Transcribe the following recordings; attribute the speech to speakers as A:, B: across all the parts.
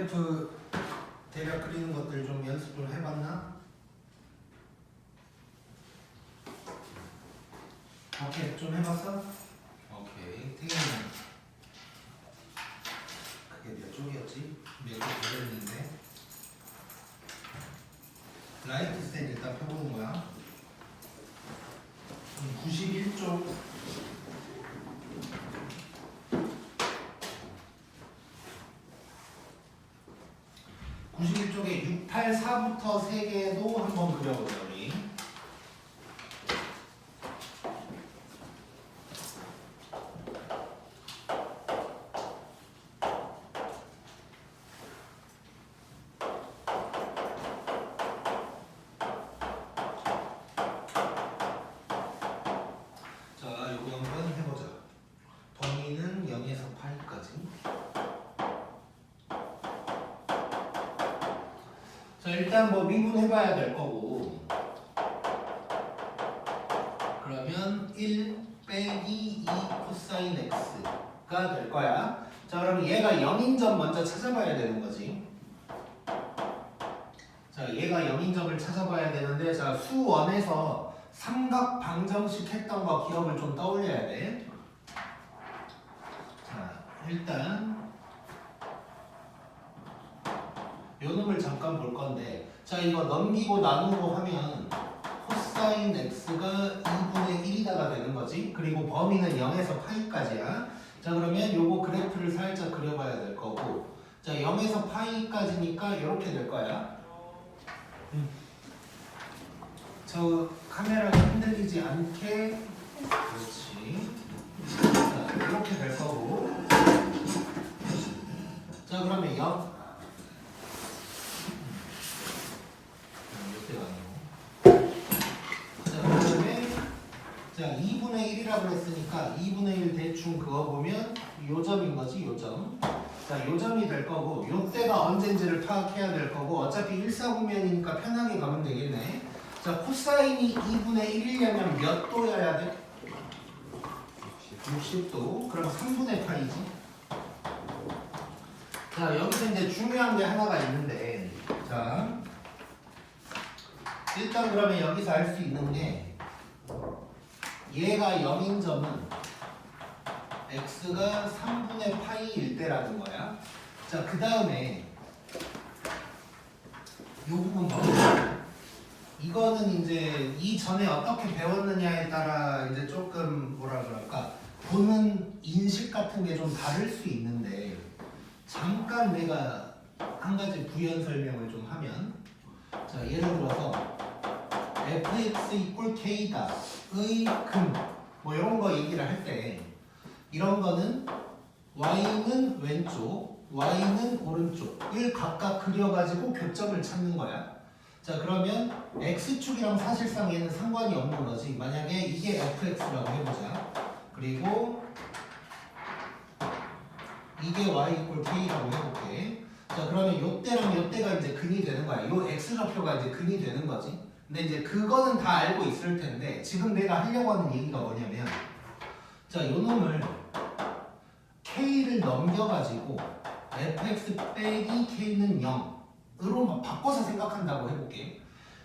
A: 그래프 대략 그리는 것들 좀 연습 좀 해봤나? 오케이, 좀 해봤어? 오케이, 태경이는 그게 몇 쪽이었지? 몇 쪽 걸렸는데 라이트 스탠 일단 펴보는 거야. 91쪽 91쪽에 684부터 3개도 한번 그려보자 우리. 자, 요거 한번 해보자. 범위는 0에서 파이까지. 자, 일단 뭐 미분해봐야 될 거고, 그러면 1 빼기 2 코사인 x가 될 거야. 자, 그럼 얘가 0인 점 먼저 찾아봐야 되는 거지. 자, 얘가 0인 점을 찾아봐야 되는데, 자, 수원에서 삼각 방정식 했던 거 기억을 좀 떠올려야 돼. 자, 일단 요 놈을 잠깐 볼 건데, 자, 이거 넘기고 나누고 하면 코사인 x가 2분의 1이다가 되는 거지. 그리고 범위는 0에서 파이까지야. 자, 그러면 요거 그래프를 살짝 그려봐야 될 거고, 자, 0에서 파이까지니까 이렇게 될 거야. 저 카메라가 흔들리지 않게, 그렇지. 자, 이렇게 될 거고, 자, 그러면 0 자, 2분의 1이라고 했으니까 2분의 1 대충 그어보면 요 점인 거지, 요 점. 자, 요 점이 될 거고, 요 때가 언젠지를 파악해야 될 거고, 어차피 일사분면이니까 편하게 가면 되겠네. 자, 코사인이 2분의 1이려면 몇 도여야 돼? 60도. 그럼 3분의 파이지. 자, 여기서 이제 중요한 게 하나가 있는데, 자, 일단 그러면 여기서 알 수 있는 게, 얘가 0인 점은 x가 3분의 파이일 때라는 거야. 자, 그 다음에 이 부분 봐보자. 이거는 이제 이전에 어떻게 배웠느냐에 따라 이제 조금 뭐라 그럴까, 보는 인식 같은 게 좀 다를 수 있는데, 잠깐 내가 한 가지 부연 설명을 좀 하면, 자, 예를 들어서 fx 이꼴 k다 의 금, 뭐 이런 거 얘기를 할 때, 이런 거는 y는 왼쪽, y는 오른쪽을 각각 그려가지고 교점을 찾는 거야. 자, 그러면 x축이랑 사실상 얘는 상관이 없는 거지. 만약에 이게 fx라고 해보자. 그리고 이게 y 이꼴 k라고 해볼게. 자, 그러면 요때랑 요때가 이제 근이 되는 거야. 요 x좌표가 이제 근이 되는 거지. 근데 이제 그거는 다 알고 있을 텐데, 지금 내가 하려고 하는 얘기가 뭐냐면, 자, 요 놈을 k를 넘겨가지고 fx 빼기 k는 0으로 바꿔서 생각한다고 해볼게.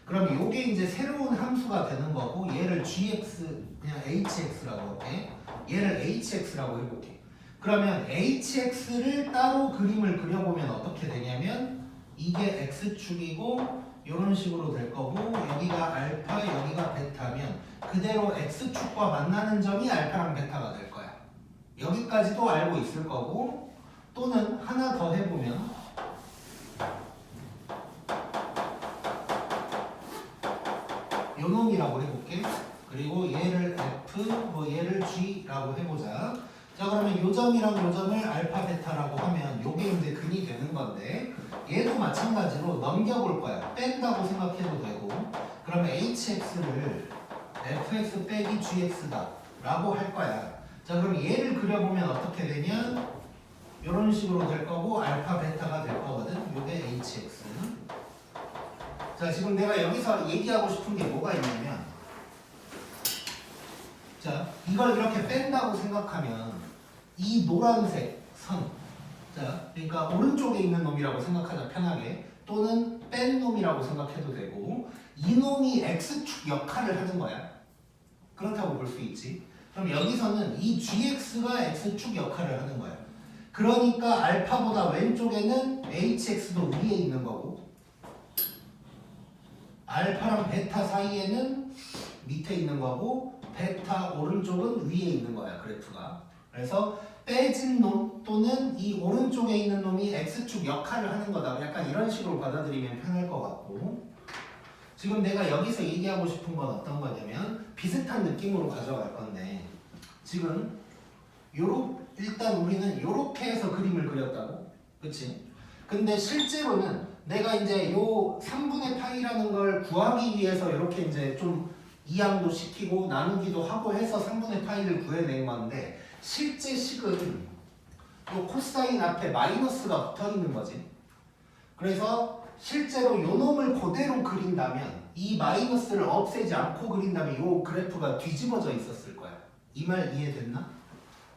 A: 그럼 요게 이제 새로운 함수가 되는 거고, 얘를 gx, 그냥 hx라고 할게. 얘를 hx라고 해볼게. 그러면 hx를 따로 그림을 그려보면 어떻게 되냐면, 이게 x축이고 이런 식으로 될 거고, 여기가 알파, 여기가 베타면 그대로 x축과 만나는 점이 알파랑 베타가 될 거야. 여기까지도 알고 있을 거고, 또는 하나 더 해보면, 요 놈이라고 해볼게. 그리고 얘를 f, 뭐 얘를 g라고 해보자. 자, 그러면 요 점이랑 요 점을 알파, 베타라고 하면 요게 이제 근이 되는 건데, 얘도 마찬가지로 넘겨볼 거야. 뺀다고 생각해도 되고, 그러면 hx를 fx 빼기 gx다 라고 할 거야. 자, 그럼 얘를 그려보면 어떻게 되냐? 이런 식으로 될 거고, 알파, 베타가 될 거거든. 요게 hx. 자, 지금 내가 여기서 얘기하고 싶은 게 뭐가 있냐면, 자, 이걸 이렇게 뺀다고 생각하면 이 노란색 선, 자, 그러니까 오른쪽에 있는 놈이라고 생각하자 편하게. 또는 뺀 놈이라고 생각해도 되고 이 놈이 x축 역할을 하는 거야. 그렇다고 볼 수 있지. 그럼 여기서는 이 gx가 x축 역할을 하는 거야. 그러니까 알파보다 왼쪽에는 hx도 위에 있는 거고 알파랑 베타 사이에는 밑에 있는 거고 베타 오른쪽은 위에 있는 거야 그래프가. 그래서 빼진 놈 또는 이 오른쪽에 있는 놈이 x축 역할을 하는 거다. 약간 이런 식으로 받아들이면 편할 것 같고 지금 내가 여기서 얘기하고 싶은 건 어떤 거냐면 비슷한 느낌으로 가져갈 건데 지금 일단 우리는 요렇게 해서 그림을 그렸다고 그치? 근데 실제로는 내가 이제 요 3분의 파이라는 걸 구하기 위해서 이렇게 이제 좀 이항도 시키고 나누기도 하고 해서 3분의 파이를 구해낸 건데 실제 식은 요 코사인 앞에 마이너스가 붙어 있는 거지. 그래서 실제로 요 놈을 그대로 그린다면 이 마이너스를 없애지 않고 그린다면 요 그래프가 뒤집어져 있었을 거야. 이 말 이해됐나?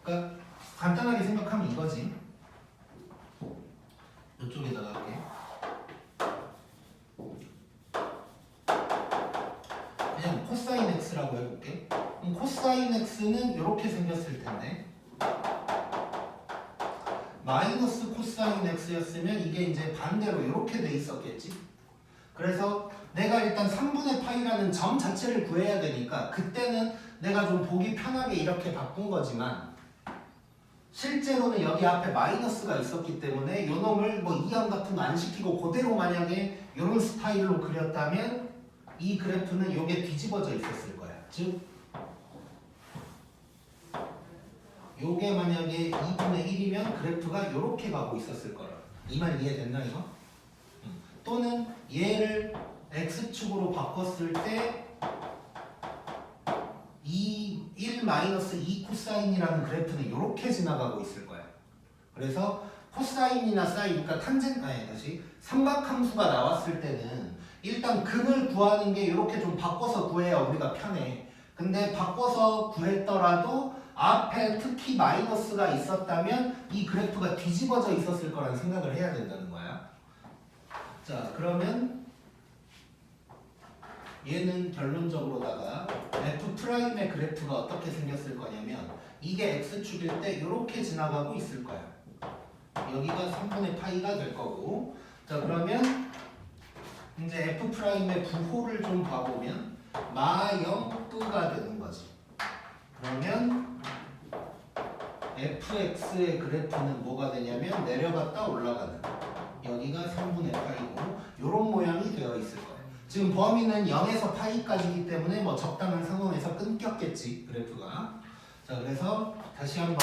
A: 그러니까 간단하게 생각하면 이거지. 이쪽에다가 할게. 그냥 코사인 x라고 해볼게. 그럼 코사인 x는 이렇게 생겼을 텐데 마이너스 코사인 x였으면 이게 이제 반대로 이렇게 돼 있었겠지. 그래서 내가 일단 3분의 파이라는 점 자체를 구해야 되니까 그때는 내가 좀 보기 편하게 이렇게 바꾼 거지만 실제로는 여기 앞에 마이너스가 있었기 때문에 요 놈을 뭐 이항 같은 거 안 시키고 그대로 만약에 이런 스타일로 그렸다면 이 그래프는 요게 뒤집어져 있었을 거야. 즉 요게 만약에 2분의 1이면 그래프가 요렇게 가고 있었을 거라. 이 말 이해됐나 이거? 또는 얘를 x축으로 바꿨을 때 1-2 코사인이라는 그래프는 요렇게 지나가고 있을 거야. 그래서 코사인이나 사인, 그러니까 삼각함수가 나왔을 때는 일단 근을 구하는 게 이렇게 좀 바꿔서 구해야 우리가 편해. 근데 바꿔서 구했더라도 앞에 특히 마이너스가 있었다면 이 그래프가 뒤집어져 있었을 거라는 생각을 해야 된다는 거야. 자, 그러면 얘는 결론적으로다가 F'의 그래프가 어떻게 생겼을 거냐면 이게 X축일 때 이렇게 지나가고 있을 거야. 여기가 3분의 파이가 될 거고 자 그러면 이제 F'의 부호를 좀 봐보면 마영뜨가 되는 거지. 그러면 fx의 그래프는 뭐가 되냐면 내려갔다 올라가는 여기가 3분의 파이고 이런 모양이 되어 있을 거예요. 지금 범위는 0에서 파이까지이기 때문에 뭐 적당한 상황에서 끊겼겠지 그래프가. 자 그래서 다시 한번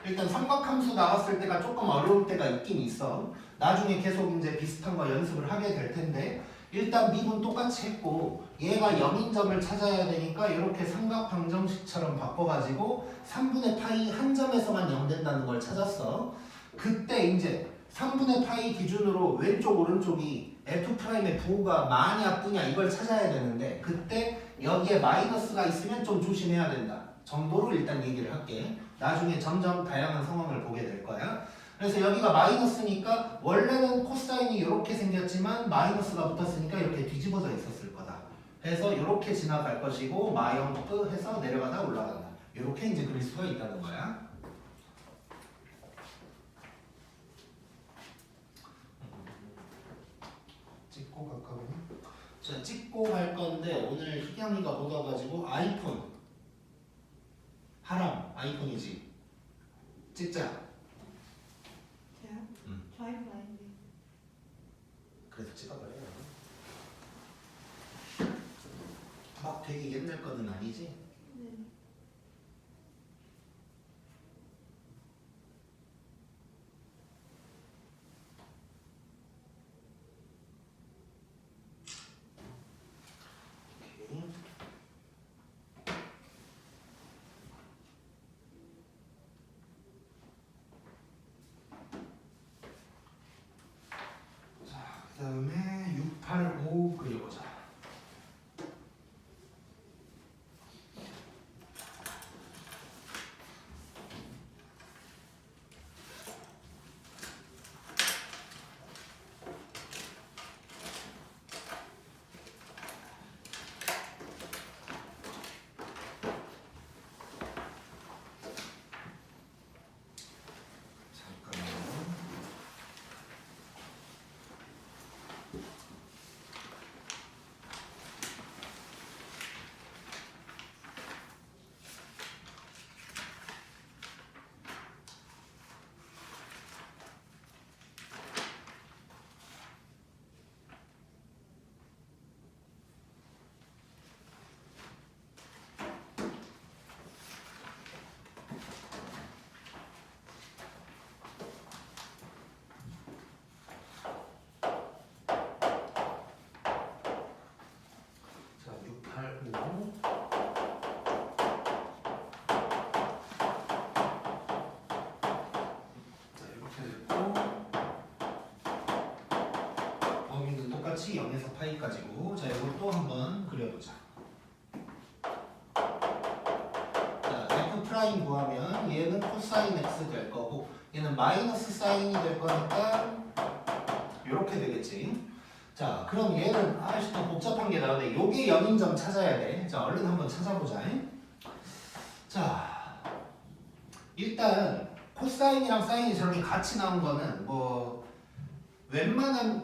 A: 일단 삼각함수 나왔을 때가 조금 어려울 때가 있긴 있어. 나중에 계속 이제 비슷한 거 연습을 하게 될 텐데 일단 미분 똑같이 했고 얘가 0인 점을 찾아야 되니까 이렇게 삼각 방정식처럼 바꿔가지고 3분의 파이 한 점에서만 0 된다는 걸 찾았어. 그때 이제 3분의 파이 기준으로 왼쪽 오른쪽이 F'의 부호가 마냐 뿌냐 이걸 찾아야 되는데 그때 여기에 마이너스가 있으면 좀 조심해야 된다 정도로 일단 얘기를 할게. 나중에 점점 다양한 상황을 보게 될 거야. 그래서 여기가 마이너스니까 원래는 코사인이 이렇게 생겼지만 마이너스가 붙었으니까 이렇게 뒤집어져 있었을 거다. 해서 이렇게 지나갈 것이고 마영뜨 해서 내려가다 올라간다. 이렇게 이제 그릴 수가 있다는 거야. 찍고 갈까? 자, 찍고 갈 건데 오늘 희경이가 못 와가지고 아이폰 하람 아이폰이지. 찍자.
B: 저 아이폰 아닌데.
A: 그래서 찍어버려요. 막 되게 옛날 거는 아니지?
B: 네.
A: 오케이. 자, 그 다음에 685 그려보자. 빨고 자 이렇게 됐고 범위는 똑같이 0에서 파이까지고 자 이것도 한번 그려보자. 자 f 프라임 구하면 얘는 코사인 x 될 거고 얘는 마이너스 사인이 될 거니까 이렇게 되겠지. 자 그럼 얘는 아이씨 또 복잡한 게 나오네. 요게 0인 점 찾아야 돼. 자 얼른 한번 찾아보자. 자 일단 코사인이랑 사인이 저렇게 같이 나온 거는 뭐 웬만한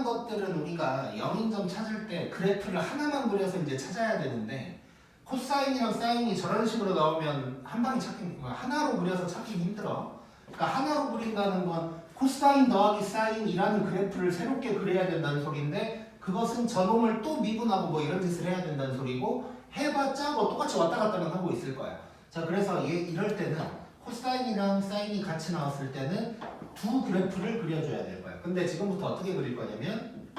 A: 것들은 우리가 0인 점 찾을 때 그래프를 하나만 그려서 이제 찾아야 되는데 코사인이랑 사인이 저런 식으로 나오면 한 방에 찾기 하나로 그려서 찾기 힘들어. 그러니까 하나로 그린다는 건 코사인 더하기 사인이라는 그래프를 새롭게 그려야 된다는 소리인데 그것은 저놈을 또 미분하고 뭐 이런 짓을 해야 된다는 소리고 해봤자 뭐 똑같이 왔다 갔다만 하고 있을 거야. 자 그래서 이럴 때는 코사인이랑 사인이 같이 나왔을 때는 두 그래프를 그려줘야 될 거야. 근데 지금부터 어떻게 그릴 거냐면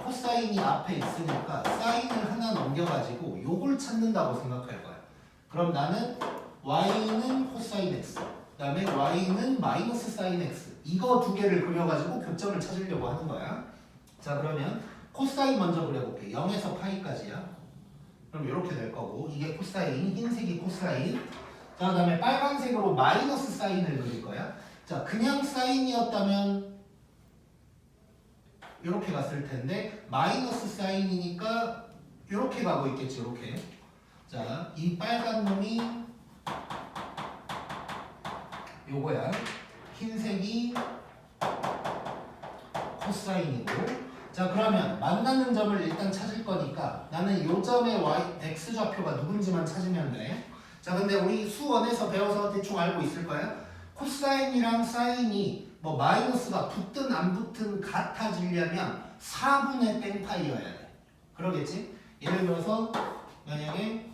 A: 코사인이 앞에 있으니까 사인을 하나 넘겨가지고 요걸 찾는다고 생각할 거야. 그럼 나는 y는 코사인 x 그 다음에 y는 마이너스 사인 x 이거 두 개를 그려가지고 교점을 찾으려고 하는 거야. 자 그러면 코사인 먼저 그려볼게. 0에서 파이까지야. 그럼 이렇게 될 거고 이게 코사인, 흰색이 코사인. 자 그 다음에 빨간색으로 마이너스 사인을 그릴 거야. 자 그냥 사인이었다면 이렇게 갔을 텐데 마이너스 사인이니까 이렇게 가고 있겠지. 이렇게. 자 이 빨간 놈이 요거야. 흰색이 코사인이고. 자 그러면 만나는 점을 일단 찾을 거니까 나는 요 점의 x좌표가 누군지만 찾으면 돼. 자 근데 우리 수원에서 배워서 대충 알고 있을 거야. 코사인이랑 사인이 뭐 마이너스가 붙든 안 붙든 같아지려면 4분의 땡파이여야 돼. 그러겠지? 예를 들어서 만약에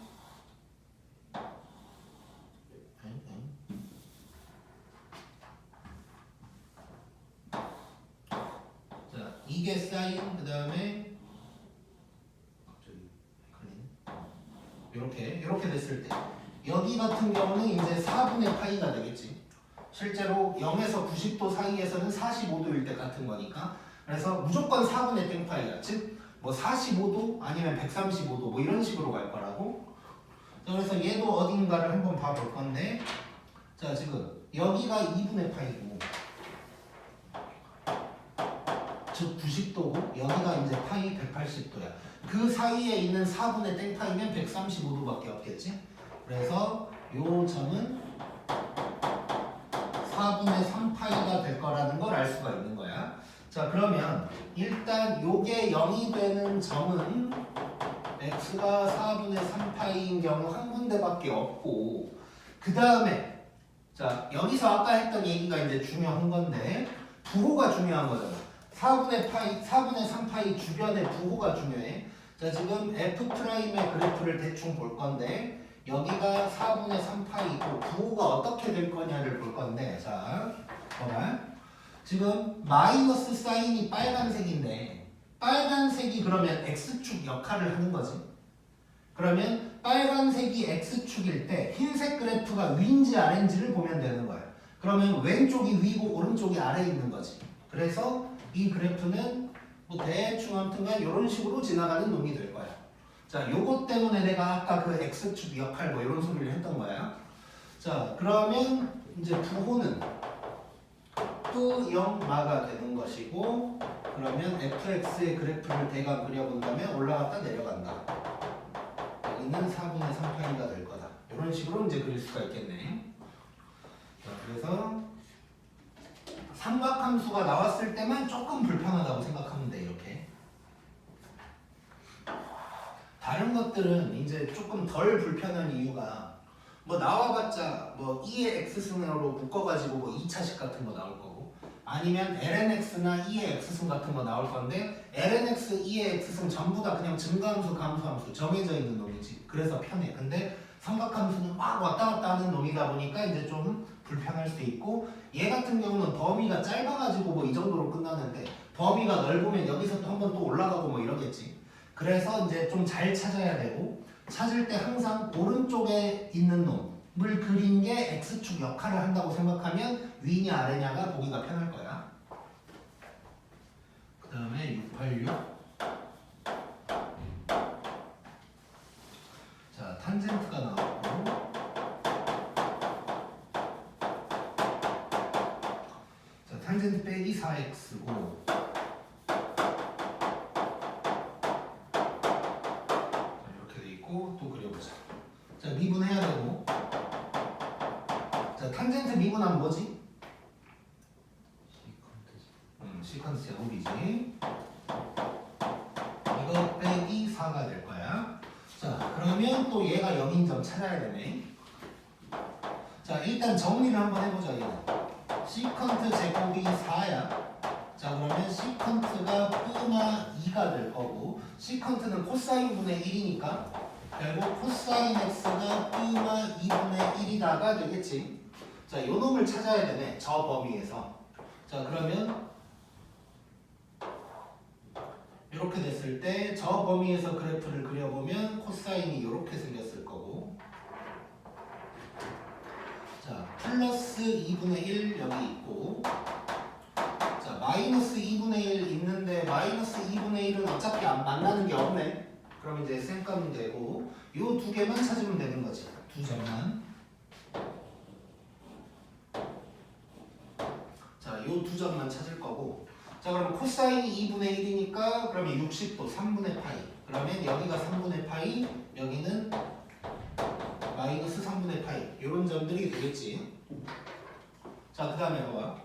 A: 이게 사인 그 다음에 이렇게 됐을 때 여기 같은 경우는 이제 4분의 파이가 되겠지. 실제로 0에서 90도 사이에서는 45도일 때 같은 거니까 그래서 무조건 4분의 땡파이야. 즉 뭐 45도 아니면 135도 뭐 이런 식으로 갈 거라고. 자, 그래서 얘도 어딘가를 한번 봐볼 건데 자 지금 여기가 2분의 파이고 즉 90도고 여기가 이제 파이 180도야. 그 사이에 있는 4분의 땡파이면 135도밖에 없겠지. 그래서 요 점은 4분의 3파이가 될 거라는 걸 알 수가 있는 거야. 자 그러면 일단 요게 0이 되는 점은 x가 4분의 3파이인 경우 한 군데밖에 없고 그 다음에 자 여기서 아까 했던 얘기가 이제 중요한 건데 부호가 중요한 거잖아. 4분의 3파이 주변의 부호가 중요해. 자 지금 f'의 그래프를 대충 볼 건데 여기가 4분의 3파이고 부호가 어떻게 될 거냐를 볼 건데 자 봐봐. 지금 마이너스 사인이 빨간색인데 빨간색이 그러면 x축 역할을 하는 거지. 그러면 빨간색이 x축일 때 흰색 그래프가 위인지 아래인지를 보면 되는 거야. 그러면 왼쪽이 위고 오른쪽이 아래에 있는 거지. 그래서 이 그래프는 뭐 대충 아무튼간 이런 식으로 지나가는 놈이 될 거야. 자, 요것 때문에 내가 아까 그 x축 역할 뭐 이런 소리를 했던 거야. 자, 그러면 이제 부호는 또 0마가 되는 것이고 그러면 fx의 그래프를 대강 그려본다면 올라갔다 내려간다. 여기는 4분의 3파이가 될 거다. 이런 식으로 이제 그릴 수가 있겠네. 자, 그래서 삼각함수가 나왔을 때만 조금 불편하다고 생각하면 돼. 이렇게 다른 것들은 이제 조금 덜 불편한 이유가 뭐 나와봤자 뭐 2의 x승으로 묶어가지고 뭐 2차식 같은 거 나올 거고 아니면 lnx나 2의 x승 같은 거 나올 건데 lnx, 2의 x승 전부 다 그냥 증가함수, 감소함수 정해져 있는 놈이지. 그래서 편해. 근데 삼각함수는 막 왔다 갔다 하는 놈이다 보니까 이제 좀 불편할 수 있고 얘 같은 경우는 범위가 짧아가지고 뭐 이 정도로 끝나는데 범위가 넓으면 여기서 또 한 번 또 올라가고 뭐 이러겠지. 그래서 이제 좀 잘 찾아야 되고 찾을 때 항상 오른쪽에 있는 놈을 그린 게 X축 역할을 한다고 생각하면 위냐 아래냐가 보기가 편할 거야. 그 다음에 686. 자, 탄젠트가 나왔고 자, 탄젠트 빼기 4x고 또 그려보자. 자, 미분해야 되고. 자, 탄젠트 미분하면 뭐지? 시컨트 제곱이지. 이거 빼기 4가 될 거야. 자, 그러면 또 얘가 0인 점 찾아야 되네. 자, 일단 정리를 한번 해보자. 얘는 시컨트 제곱이 4야. 자, 그러면 시컨트가 뿌나 2가 될 거고 시컨트는 코사인 분의 1이니까 결국 코사인 x가 B마 2분의 1이다가 되겠지. 자, 요 놈을 찾아야 되네. 저 범위에서. 자, 그러면 이렇게 됐을 때 저 범위에서 그래프를 그려보면 코사인이 이렇게 생겼을 거고 자, 플러스 2분의 1 여기 있고 자, 마이너스 2분의 1 있는데 마이너스 2분의 1은 어차피 안 만나는 게 없네. 그럼 이제 쌩까면 되고 요 두 개만 찾으면 되는 거지. 두 점만. 자, 요 두 점만 찾을 거고 자, 그럼 코사인이 2분의 1이니까 그러면 60도 3분의 파이 그러면 여기가 3분의 파이 여기는 마이너스 3분의 파이 요런 점들이 되겠지. 자, 그 다음에 봐봐.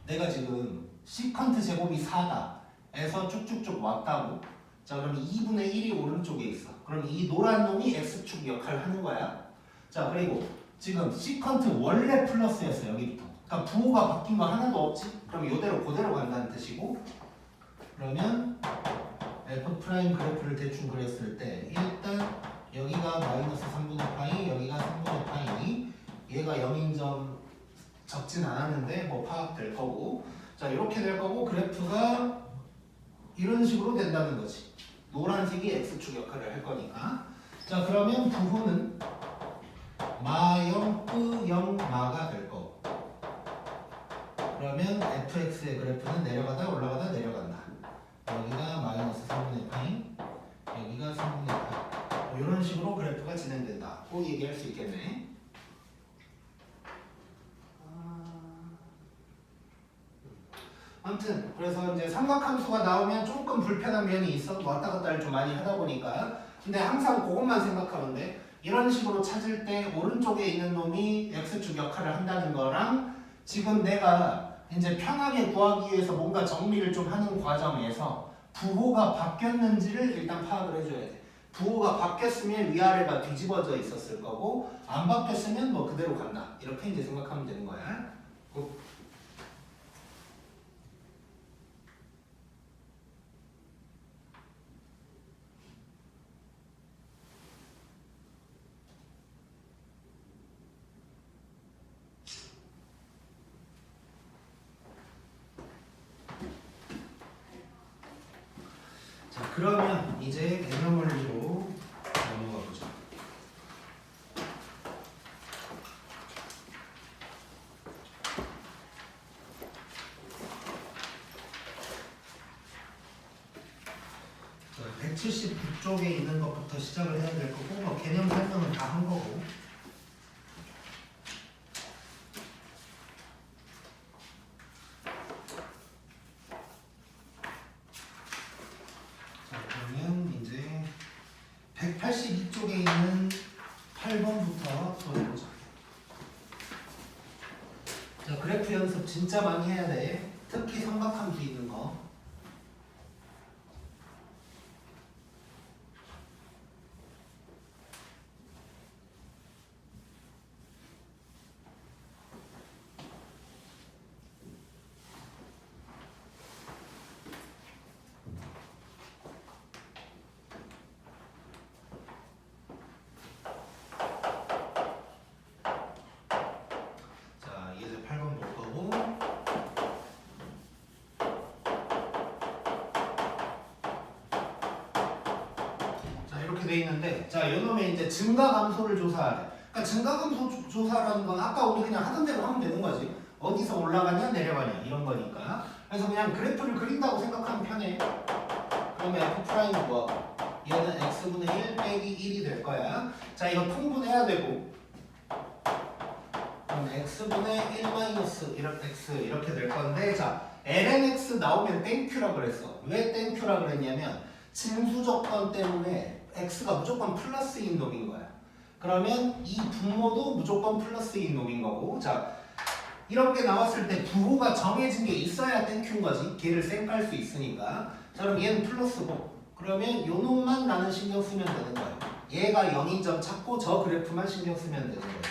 A: 내가 지금 시컨트 제곱이 4다 에서 쭉쭉쭉 왔다고. 자, 그럼 2분의 1이 오른쪽에 있어. 그럼 이 노란 놈이 X축 역할을 하는 거야. 자, 그리고 지금 시컨트 원래 플러스였어. 여기부터. 그러니까 부호가 바뀐 거 하나도 없지. 그럼 이대로 그대로 간다는 뜻이고 그러면 F' 그래프를 대충 그렸을 때 일단 여기가 마이너스 3분의 파이 여기가 3분의 파이 얘가 0인 점 적진 않았는데 뭐 파악될 거고 자, 이렇게 될 거고 그래프가 이런 식으로 된다는 거지. 노란색이 X축 역할을 할 거니까. 자, 그러면 부호는 마0, 뿌0, 마가 될 거고 그러면 fx의 그래프는 내려가다 올라가다 내려간다. 여기가 마이너스 3분의 파이 여기가 3분의 파이 뭐 이런 식으로 그래프가 진행된다 고 얘기할 수 있겠네. 아무튼 그래서 이제 삼각함수가 나오면 조금 불편한 면이 있어. 왔다 갔다를 좀 많이 하다 보니까. 근데 항상 그것만 생각하면 돼. 이런 식으로 찾을 때 오른쪽에 있는 놈이 X축 역할을 한다는 거랑 지금 내가 이제 편하게 구하기 위해서 뭔가 정리를 좀 하는 과정에서 부호가 바뀌었는지를 일단 파악을 해줘야 돼. 부호가 바뀌었으면 위아래가 뒤집어져 있었을 거고 안 바뀌었으면 뭐 그대로 간다. 이렇게 이제 생각하면 되는 거야. 자, 그러면 이제 개념원리로 넘어가 보자. 자, 179쪽에 있는 것부터 시작을 해야 될 거고 뭐 개념 설명은 다 한 거고 자, 그러면 이제 182쪽에 있는 8번부터 또 해보자. 자, 그래프 연습 진짜 많이 해야 돼. 특히 삼각함수 있는 거. 자, 이제 8번 볼 거고 이렇게 돼 있는데 자 요놈의 이제 증가 감소를 조사하래. 그러니까 증가 감소 조사라는 건 아까 우리 그냥 하던 대로 하면 되는 거지. 어디서 올라가냐 내려가냐 이런 거니까. 그래서 그냥 그래프를 그린다고 생각하면 편해. 그러면 F'은 뭐? 얘는 x분의 1 빼기 1이 될 거야. 자 이거 통분해야 되고 그럼 x분의 1 마이너스 x 이렇게 될 건데 자 lnx 나오면 땡큐라 그랬어. 왜 땡큐라 그랬냐면 징수 조건 때문에 x가 무조건 플러스인 놈인 거야. 그러면 이 분모도 무조건 플러스인 놈인 거고 자 이런 게 나왔을 때 부호가 정해진 게 있어야 땡큐인 거지. 걔를 쌩 깔 수 있으니까. 자 그럼 얘는 플러스고 그러면 요 놈만 나는 신경 쓰면 되는 거야. 얘가 0인 점 찾고 저 그래프만 신경 쓰면 되는 거지.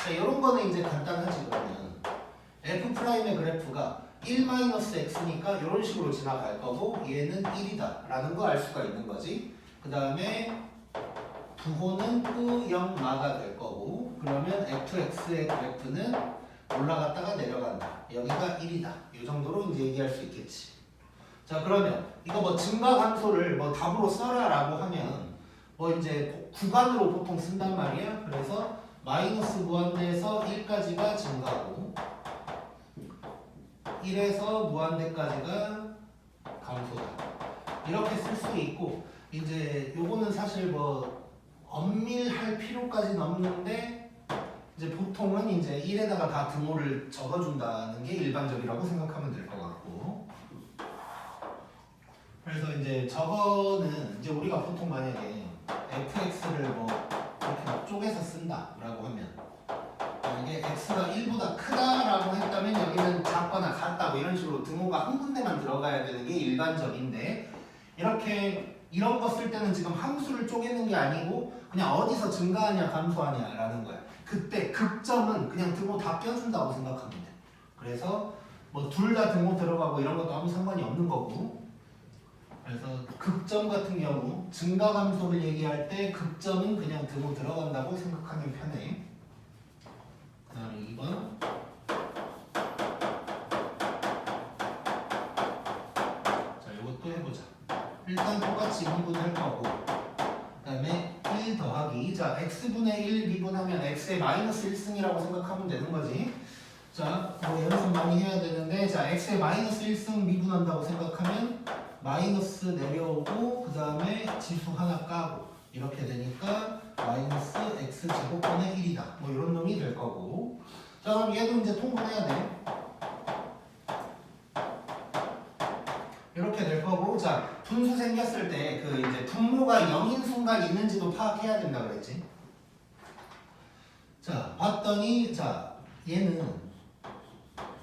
A: 자 이런 거는 이제 간단하지. 그러면 F'의 그래프가 1-x니까 이런 식으로 지나갈 거고 얘는 1이다 라는 거 알 수가 있는 거지. 그 다음에 부호는 끄0마가 될 거고 그러면 fx의 그래프는 올라갔다가 내려간다. 여기가 1이다. 이 정도로 이제 얘기할 수 있겠지. 자 그러면 이거 뭐 증가 감소를 뭐 답으로 써라 라고 하면 뭐 이제 구간으로 보통 쓴단 말이야. 그래서 마이너스 무한대에서 1까지가 증가고 1에서 무한대까지가 감소다. 이렇게 쓸 수 있고 이제 요거는 사실 뭐 엄밀할 필요까지는 없는데 이제 보통은 이제 1에다가 다 등호를 적어준다는 게 일반적이라고 생각하면 될 것 같고 그래서 이제 저거는 이제 우리가 보통 만약에 fx를 뭐 이렇게 막 쪼개서 쓴다라고 하면 만약에 x가 1보다 크다라고 했다면 여기는 작거나 같다 뭐 이런 식으로 등호가 한 군데만 들어가야 되는 게 일반적인데 이렇게 이런 거 쓸 때는 지금 함수를 쪼개는 게 아니고 그냥 어디서 증가하냐 감소하냐라는 거야. 그때 극점은 그냥 등호 다 껴준다고 생각하면 돼. 그래서 뭐 둘 다 등호 들어가고 이런 것도 아무 상관이 없는 거고 그래서 극점 같은 경우 증가 감소를 얘기할 때 극점은 그냥 등호 들어간다고 생각하면 편해. 그 다음에 2번 자 이것도 해보자. 일단 똑같이 미분할 거고 그 다음에 1 더하기 자 x분의 1 미분하면 x의 마이너스 1승이라고 생각하면 되는 거지. 자 뭐 연습 많이 해야 되는데 자 x의 마이너스 1승 미분한다고 생각하면 마이너스 내려오고 그 다음에 지수 하나 까고 이렇게 되니까 마이너스 x 제곱분의 1이다 뭐 이런 놈이 될 거고 자 그럼 얘도 이제 통분해야 돼. 이렇게 될 거고 자 분수 생겼을 때 그 이제 분모가 0인 순간 있는지도 파악해야 된다 그랬지. 자 봤더니 자 얘는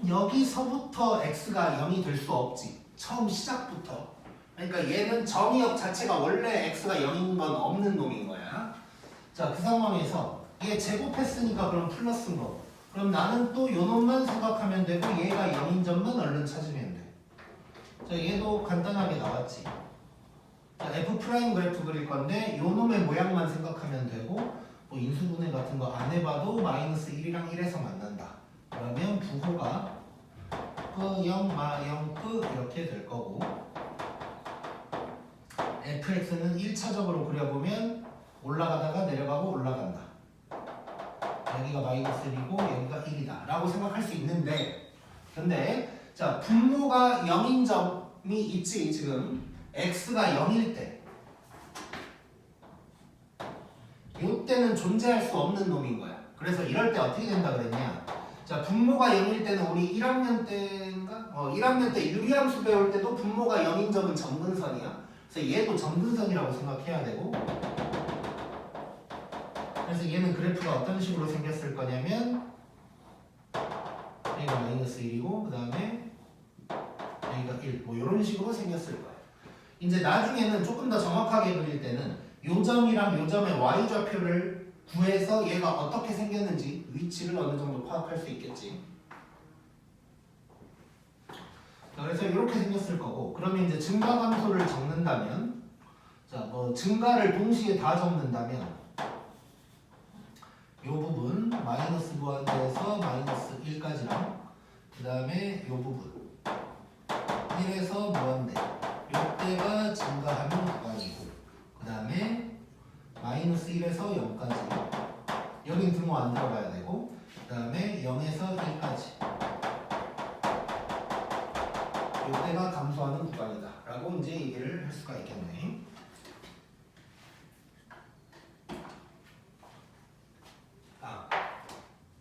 A: 여기서부터 x가 0이 될 수 없지. 처음 시작부터. 그러니까 얘는 정의역 자체가 원래 x가 0인 건 없는 놈인 거야. 자 그 상황에서 얘 제곱했으니까 그럼 플러스인 거. 그럼 나는 또 요 놈만 생각하면 되고 얘가 0인 점만 얼른 찾으면 돼. 자 얘도 간단하게 나왔지. 자 f 프라임 그래프 그릴 건데 요 놈의 모양만 생각하면 되고 뭐 인수분해 같은 거 안 해봐도 마이너스 1이랑 1에서 만난다. 그러면 부호가 끄 0, 마 0, 끄 이렇게 될 거고 fx는 1차적으로 그려보면 올라가다가 내려가고 올라간다. 여기가 마이너스 1이고 여기가 1이다 라고 생각할 수 있는데 근데 자 분모가 0인 점이 있지. 지금 x가 0일 때 이때는 존재할 수 없는 놈인 거야. 그래서 이럴 때 어떻게 된다 그랬냐. 자 분모가 0일 때는 우리 1학년 때인가? 1학년 때 유리함수 배울 때도 분모가 0인 점은 점근선이야. 그래서 얘도 점근선이라고 생각해야 되고 그래서 얘는 그래프가 어떤 식으로 생겼을 거냐면 얘가 마이너스 1이고 그 다음에 여기가 1 뭐 이런 식으로 생겼을 거야. 이제 나중에는 조금 더 정확하게 그릴 때는 요 점이랑 요 점의 y좌표를 구해서 얘가 어떻게 생겼는지 위치를 어느 정도 파악할 수 있겠지. 자, 그래서 이렇게 생겼을 거고 그러면 이제 증가 감소를 적는다면 자 뭐 증가를 동시에 다 적는다면 요 부분 마이너스 무한대에서 마이너스 1까지랑 그 다음에 요 부분 1에서 무한대 요때가 증가하는 구간이고 그 다음에 마이너스 1에서 0까지. 여긴 등호 안 들어가야 되고, 그 다음에 0에서 1까지. 이때가 감소하는 구간이다 라고 이제 얘기를 할 수가 있겠네.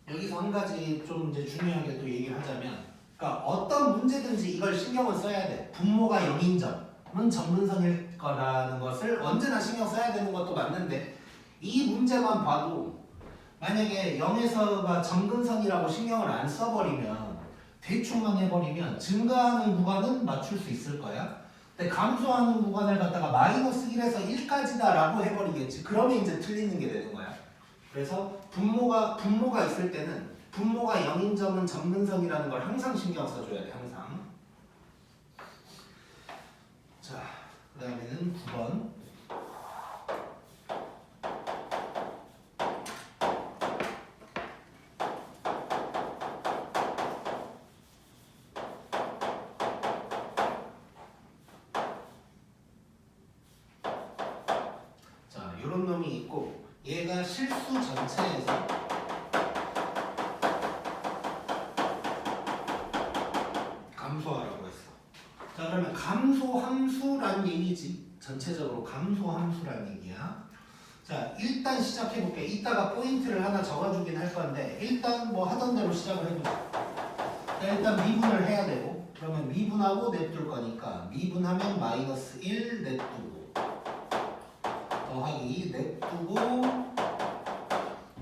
A: 여기서 한 가지 좀 이제 중요하게 또 얘기를 하자면, 그러니까 어떤 문제든지 이걸 신경을 써야 돼. 분모가 0인 점은 정근선일 거라는 것을 언제나 신경 써야 되는 것도 맞는데, 이 문제만 봐도 만약에 0에서가 정근선이라고 신경을 안 써버리면, 대충만 해버리면 증가하는 구간은 맞출 수 있을 거야. 근데 감소하는 구간을 갖다가 마이너스 1에서 1까지다 라고 해버리겠지. 그러면 이제 틀리는 게 되는 거야. 그래서 분모가 있을 때는 분모가 0인 점은 정근선이라는 걸 항상 신경 써줘야 돼. 항상. 자, 그 다음에는 9번. 자, 요런 놈이 있고, 얘가 실수 전체에서 감소하라고 했어. 자, 그러면 감소함수란 얘기지. 전체적으로 감소함수란 얘기야. 자, 일단 시작해볼게. 이따가 포인트를 하나 적어주긴 할 건데, 일단 뭐 하던 대로 시작을 해보자. 자, 일단 미분을 해야 되고, 그러면 미분하고 냅둘 거니까 미분하면 마이너스 1 냅두고, 더하기 냅두고,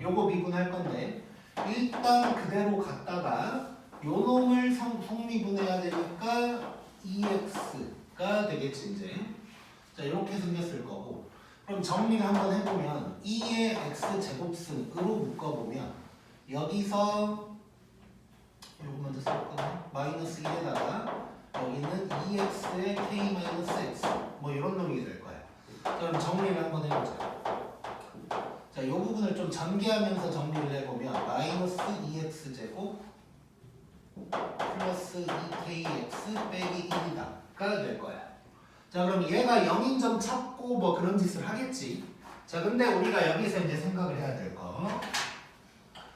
A: 요거 미분할 건데, 일단 그대로 갔다가 요 놈을 성미분해야 되니까 2x가 되겠지 이제. 자, 이렇게 생겼을 거고, 그럼 정리를 한번 해보면 2의 x제곱승으로 묶어보면 여기서 요거 먼저 쓸까? 마이너스 1에다가 여기는 2x의 k-x 뭐 이런 놈이 될 거야. 자, 그럼 정리를 한번 해보자. 자, 이 부분을 좀 전개하면서 정리를 해보면 마이너스 2x제곱 플러스 2kx 빼기 1이다가 될 거야. 자, 그럼 얘가 0인 점 찾고 뭐 그런 짓을 하겠지. 자, 근데 우리가 여기서 이제 생각을 해야 될 거.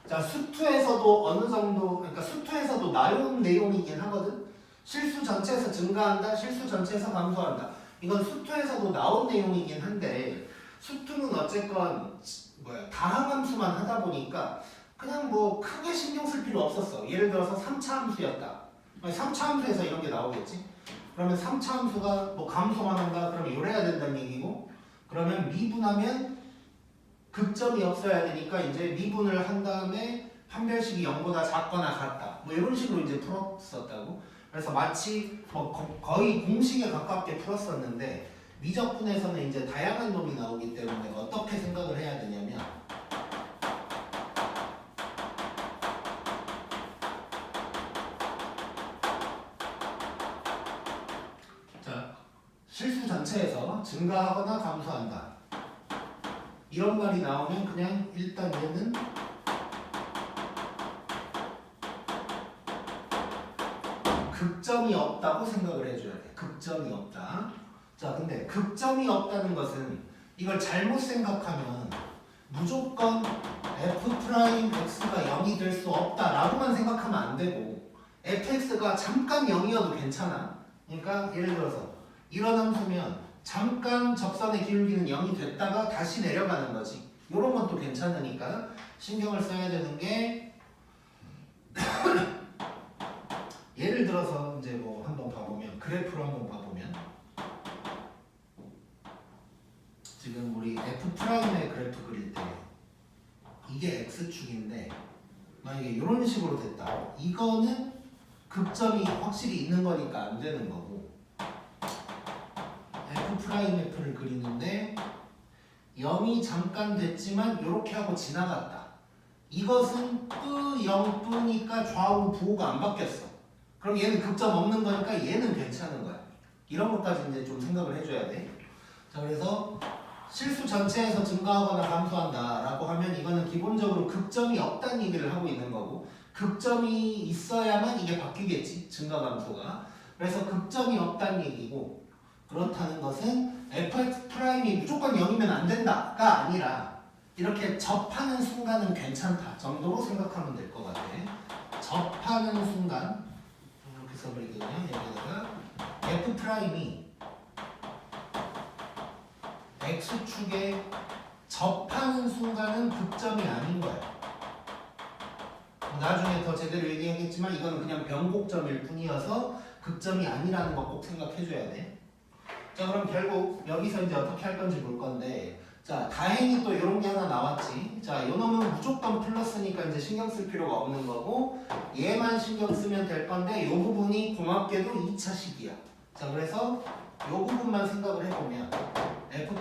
A: 자, 수투에서도 어느 정도, 그러니까 수투에서도 나온 내용이긴 하거든. 실수 전체에서 증가한다, 실수 전체에서 감소한다. 이건 수투에서도 나온 내용이긴 한데, 수투는 어쨌건 다항함수만 하다 보니까 그냥 뭐 크게 신경 쓸 필요 없었어. 예를 들어서 3차 함수였다. 3차 함수에서 이런 게 나오겠지. 그러면 3차 함수가 뭐 감소만 한다. 그러면 이래야 된다는 얘기고, 그러면 미분하면 극점이 없어야 되니까 이제 미분을 한 다음에 판별식이 0보다 작거나 같다. 뭐 이런 식으로 이제 풀었었다고. 그래서 마치 뭐 거의 공식에 가깝게 풀었었는데, 미적분에서는 이제 다양한 놈이 나오기 때문에 어떻게 생각을 해야 되냐면, 자, 실수 전체에서 증가하거나 감소한다. 이런 말이 나오면 그냥 일단 얘는 극점이 없다고 생각을 해줘야 돼. 극점이 없다. 자, 근데 극점이 없다는 것은 이걸 잘못 생각하면 무조건 f'x가 0이 될 수 없다라고만 생각하면 안 되고, fx가 잠깐 0이어도 괜찮아. 그러니까 예를 들어서 이런 함수면 잠깐 접선의 기울기는 0이 됐다가 다시 내려가는 거지. 이런 건 또 괜찮으니까 신경을 써야 되는 게 예를 들어서 이제 뭐 한번 봐보면, 그래프로 한번 봐보면, 지금 우리 F'의 그래프 그릴 때 이게 X축인데 만약에 이런 식으로 됐다. 이거는 극점이 확실히 있는 거니까 안 되는 거고, F'F를 그리는데 0이 잠깐 됐지만 이렇게 하고 지나갔다. 이것은 뿌 0 뿌니까 좌우 부호가 안 바뀌었어. 그럼 얘는 극점 없는 거니까 얘는 괜찮은 거야. 이런 것까지 이제 좀 생각을 해줘야 돼. 자, 그래서 실수 전체에서 증가하거나 감소한다 라고 하면 이거는 기본적으로 극점이 없다는 얘기를 하고 있는 거고, 극점이 있어야만 이게 바뀌겠지, 증가 감소가. 그래서 극점이 없다는 얘기고, 그렇다는 것은 fx 프라임이 무조건 0이면 안 된다가 아니라 이렇게 접하는 순간은 괜찮다 정도로 생각하면 될 것 같아. 접하는 순간 이렇게 써버리거든요. 여기다가 f 프라임이 x축에 접하는 순간은 극점이 아닌 거야. 나중에 더 제대로 얘기하겠지만 이거는 그냥 변곡점일 뿐이어서 극점이 아니라는 거 꼭 생각해줘야 돼. 자, 그럼 결국 여기서 이제 어떻게 할 건지 볼 건데, 자, 다행히 또 이런 게 하나 나왔지. 자, 요 놈은 무조건 플러스니까 이제 신경 쓸 필요가 없는 거고, 얘만 신경 쓰면 될 건데, 요 부분이 고맙게도 2차식이야. 자, 그래서 요 부분만 생각을 해보면 f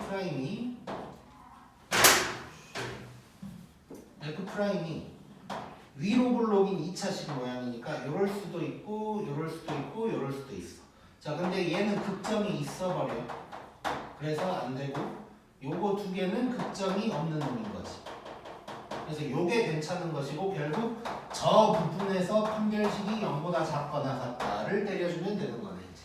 A: 프라임이 위로 블록인 2차식 모양이니까 요럴 수도 있고 요럴 수도 있고 요럴 수도 있어. 자, 근데 얘는 극점이 있어 버려. 그래서 안 되고 요거 두 개는 극점이 없는 놈인 거지. 그래서 요게 괜찮은 것이고 결국 저 부분에서 판별식이 0보다 작거나 같다를 때려주면 되는 거네 이제.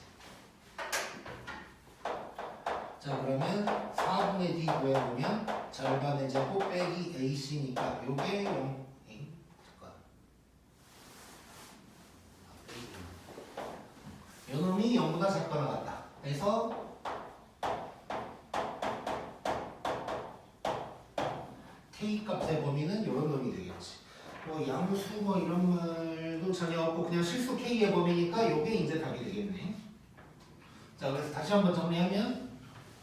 A: 자, 그러면 4분의 D 구해보면 절반의 제곱 빼기 AC니까 요게 0. 요 놈이 0보다 작거나 같다. 그래서 K 값의 범위는 요런 놈이 되겠지. 뭐 양수 뭐 이런 말도 전혀 없고 그냥 실수 K의 범위니까 요게 이제 답이 되겠네. 자, 그래서 다시 한번 정리하면,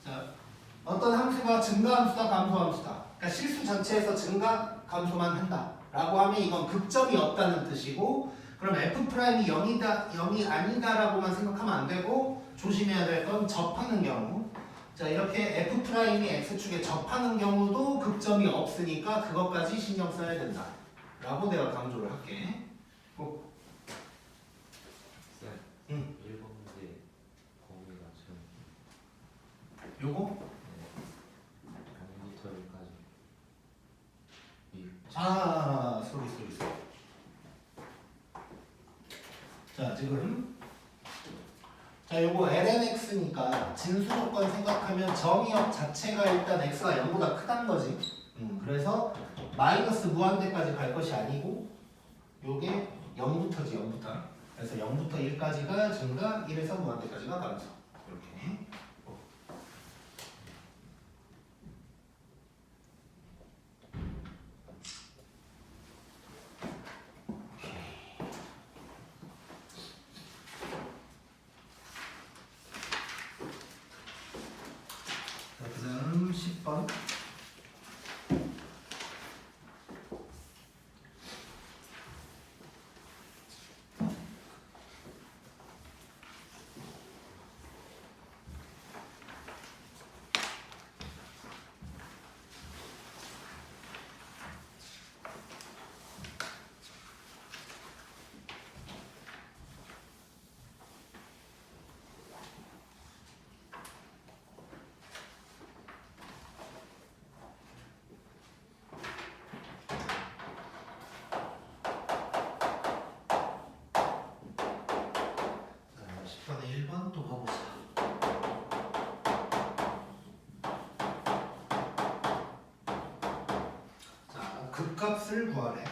A: 자, 어떤 함수가 증가함수다 감소함수다. 그러니까 실수 전체에서 증가 감소만 한다 라고 하면 이건 극점이 없다는 뜻이고, 그럼 F'이 0이 아니다라고만 생각하면 안 되고 조심해야 될 건 접하는 경우. 자, 이렇게 F'이 X축에 접하는 경우도 극점이 없으니까 그것까지 신경 써야 된다 라고 내가 강조를 할게.
B: 쌤,
A: 응.
B: 1번 문제 범위가 좀
A: 요거?
B: 0부터 1까지.
A: 아, 소리. 자, 지금 자, 요거 lnx니까 진수 조건 생각하면 정의역 자체가 일단 x가 0보다 크다는 거지. 그래서 마이너스 무한대까지 갈 것이 아니고 요게 0부터지 0부터. 그래서 0부터 1까지가 증가, 1에서 무한대까지가 감소. 이렇게. 그 다음 10번. 또 가보자. 자, 극값을 구하래.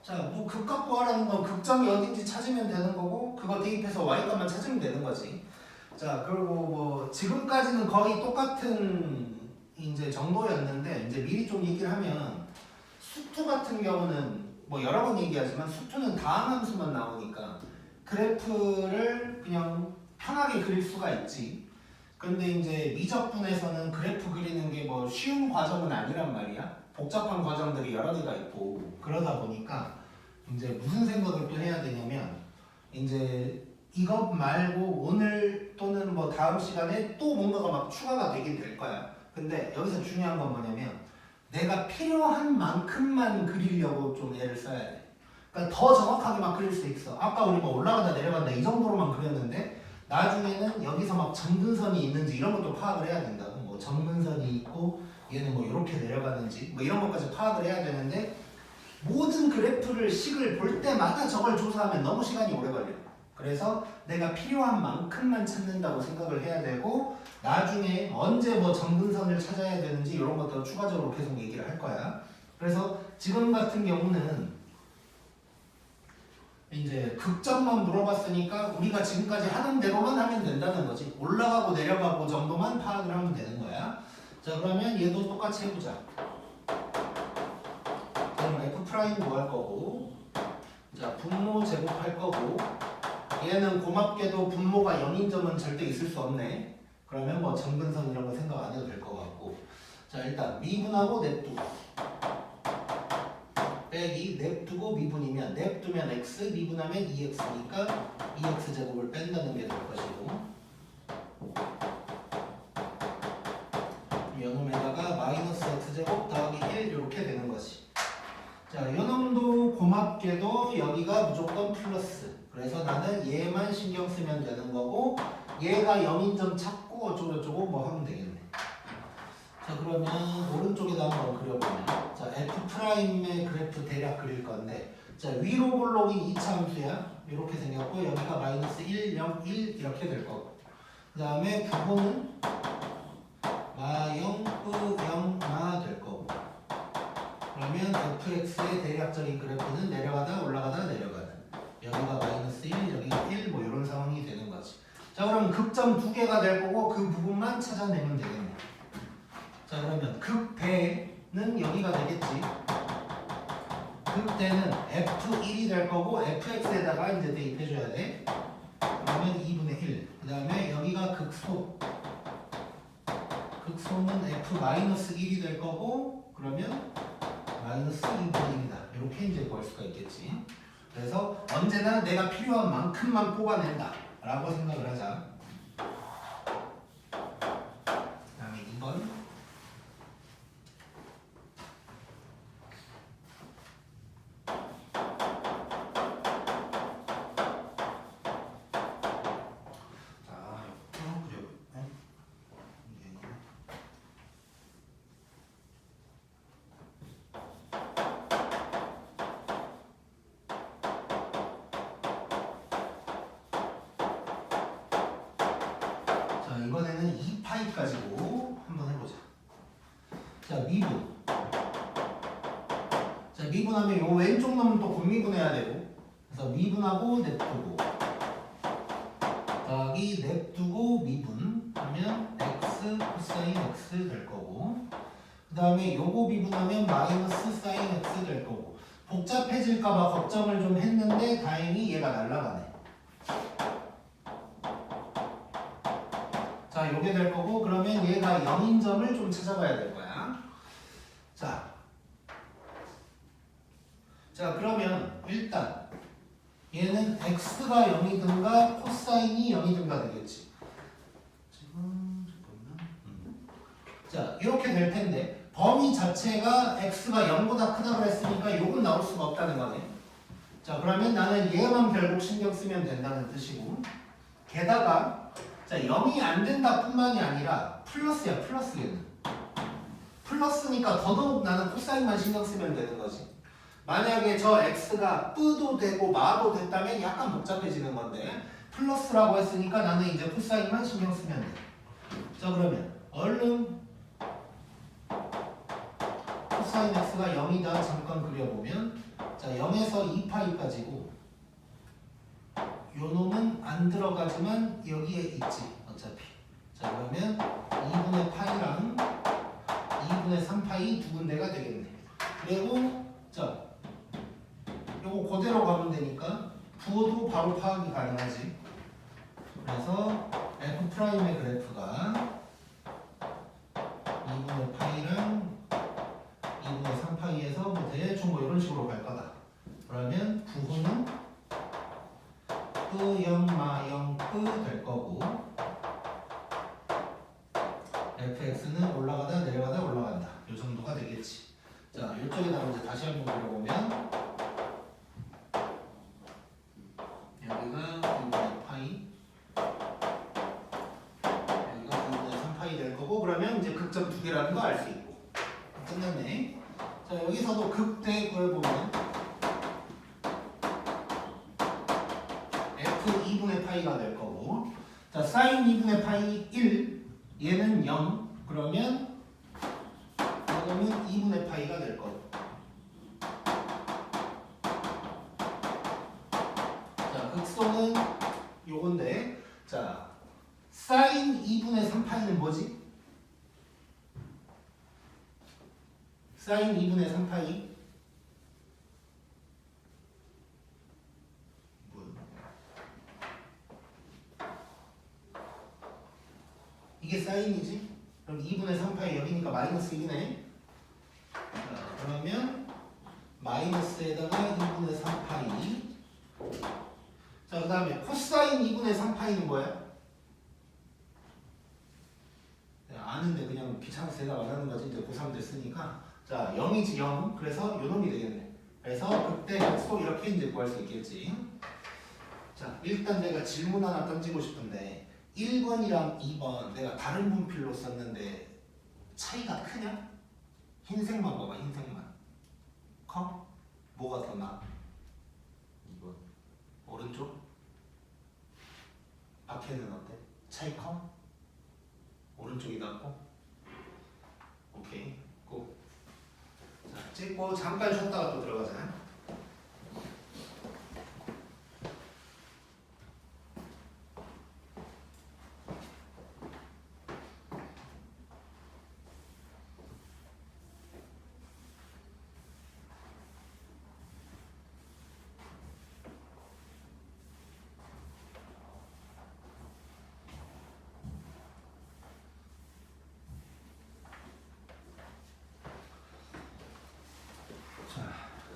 A: 자, 뭐 극값 구하라는 건 극점이 어딘지 찾으면 되는 거고 그거 대입해서 y값만 찾으면 되는 거지. 자, 그리고 뭐 지금까지는 거의 똑같은 이제 정도였는데 이제 미리 좀 얘기를 하면 수투 같은 경우는 뭐 여러 번 얘기하지만 수투는 다항 함수만 나오니까 그래프를 그냥 편하게 그릴 수가 있지. 근데 이제 미적분에서는 그래프 그리는 게 뭐 쉬운 과정은 아니란 말이야. 복잡한 과정들이 여러 개가 있고 그러다 보니까 이제 무슨 생각을 또 해야 되냐면 이제 이것 말고 오늘 또는 뭐 다음 시간에 또 뭔가가 막 추가가 되긴 될 거야. 근데 여기서 중요한 건 뭐냐면 내가 필요한 만큼만 그리려고 좀 애를 써야 돼. 그러니까 더 정확하게 막 그릴 수 있어. 아까 우리 뭐 올라가다 내려간다 이 정도로만 그렸는데 나중에는 여기서 막 점근선이 있는지 이런 것도 파악을 해야 된다고. 뭐 점근선이 있고 얘는 뭐 이렇게 내려가는지 뭐 이런 것까지 파악을 해야 되는데 모든 그래프를 식을 볼 때마다 저걸 조사하면 너무 시간이 오래 걸려. 그래서 내가 필요한 만큼만 찾는다고 생각을 해야 되고 나중에 언제 뭐 정근선을 찾아야 되는지 이런 것도 추가적으로 계속 얘기를 할 거야. 그래서 지금 같은 경우는 이제 극점만 물어봤으니까 우리가 지금까지 하던 대로만 하면 된다는 거지. 올라가고 내려가고 정도만 파악을 하면 되는 거야. 자, 그러면 얘도 똑같이 해보자. 그럼 F' 뭐 할 거고, 자, 분모 제곱할 거고, 얘는 고맙게도 분모가 0인 점은 절대 있을 수 없네. 그러면 뭐 정근선 이런 거 생각 안 해도 될 것 같고. 자, 일단 미분하고 냅두고 빼기 냅두고 미분이면 냅두면 x, 미분하면 2x니까 2x 제곱을 뺀다는 게 될 것이고, 요놈에다가 마이너스 x제곱 더하기 1 이렇게 되는 것이. 자, 요놈도 고맙게도 여기가 무조건 플러스. 그래서 나는 얘만 신경 쓰면 되는 거고 얘가 0인 점 찾고 어쩌고저쩌고 뭐 하면 되겠네. 자, 그러면 오른쪽에다 한번 그려보면, 자, F'의 그래프 대략 그릴 건데, 자, 위로 볼록이 2차 함수야. 이렇게 생겼고 여기가 마이너스 1, 0, 1 이렇게 될 거고, 그 다음에 부호는 마 0, 뿌 0, 마 될 거고, 그러면 fx의 대략적인 그래프는 내려가다 올라가다 내려가다, 여기가 마이너스 1, 여기가 1 뭐 이런 상황이 되는 거지. 자, 그럼 극점 두 개가 될 거고 그 부분만 찾아내면 되겠네. 자, 그러면 극대는 여기가 되겠지. 극대는 f1이 될 거고 fx에다가 이제 대입해줘야 돼. 그러면 2분의 1. 그 다음에 여기가 극소. 극소는 f-1이 될 거고 그러면 마이너스 2분의 1이다. 이렇게 이제 구할 수가 있겠지. 그래서 언제나 내가 필요한 만큼만 뽑아낸다 라고 생각을 하자. 그 다음에 2번. 이번에는 2파이 가지고 한번 해보자. 자, 미분. 자, 미분하면 요 왼쪽 놈은 또 곱미분해야 되고, 그래서 미분하고 냅두고 더하기 냅두고 미분 하면 x 코사인 x 될 거고, 그 다음에 요거 미분하면 마이너스 사인 x 될 거고. 복잡해질까봐 걱정을 좀 했는데 다행히 얘가 날라가네. 자, 요게 될 거고, 그러면 얘가 0인 점을 좀 찾아봐야 될 거야. 자, 그러면 일단 얘는 x가 0이든가 코사인이 0이든가 되겠지. 지금 잠깐만. 자, 이렇게 될 텐데 범위 자체가 x가 0보다 크다고 했으니까 요건 나올 수가 없다는 거네. 자, 그러면 나는 얘만 결국 신경 쓰면 된다는 뜻이고, 게다가 자, 0이 안 된다 뿐만이 아니라 플러스야, 플러스 얘는. 플러스니까 더더욱 나는 코사인만 신경 쓰면 되는 거지. 만약에 저 x가 뿌도 되고 마도 됐다면 약간 복잡해지는 건데 플러스라고 했으니까 나는 이제 코사인만 신경 쓰면 돼. 자, 그러면 얼른 코사인 x가 0이다 잠깐 그려보면, 자, 0에서 2파이까지고 요 놈은 안 들어가지만 여기에 있지 어차피. 자, 그러면 2분의 파이랑 2분의 3파이 두 군데가 되겠네. 그리고 자, 요거 그대로 가면 되니까 부호도 바로 파악이 가능하지. 그래서 F'의 그래프가 2분의 파이랑 2분의 3파이에서 뭐 대충 뭐 이런 식으로 갈 거다. 그러면 부호는 뿌 0, 마 0, 뿌 될 거고, fx는 올라가다 내려가다 올라간다. 이 정도가 되겠지. 자, 이쪽에다가 이제 다시 한번 그려보면 여기가 2분의 파이, 여기가 2분의 3파이 될 거고, 그러면 이제 극점 두 개라는 거 알 수 있고 끝났네. 자, 여기서도 극대 구해보면 f2 2분의 파이가 될 거고 자 사인 2분의 파이 1 얘는 0 그러면 이거는 2분의 파이가 될 거고 자 극소는 요건데 자 사인 2분의 3파이는 뭐지? 사인 2분의 3파이 이게 사인이지? 그럼 2분의 3파이 여기니까 마이너스 1이네. 자, 그러면 마이너스에다가 2분의 3파이. 자, 그 다음에 코사인 2분의 3파이는 뭐야? 아는데 그냥 귀찮아서 대답 안 하는 거지. 이제 고3 됐으니까. 자, 0이지 0. 그래서 요 놈이 되겠네. 그래서 그때 약속 이렇게 이제 구할 수 있겠지. 자, 일단 내가 질문 하나 던지고 싶은데 1번이랑 2번 내가 다른 분필로 썼는데 차이가 크냐? 흰색만 봐봐 흰색만 커? 뭐가 더 나아?
B: 2번.
A: 오른쪽? 밖에는 어때? 차이 커? 오른쪽이 낫고? 오케이 고. 자 찍고 잠깐 쉬었다가 또 들어가자.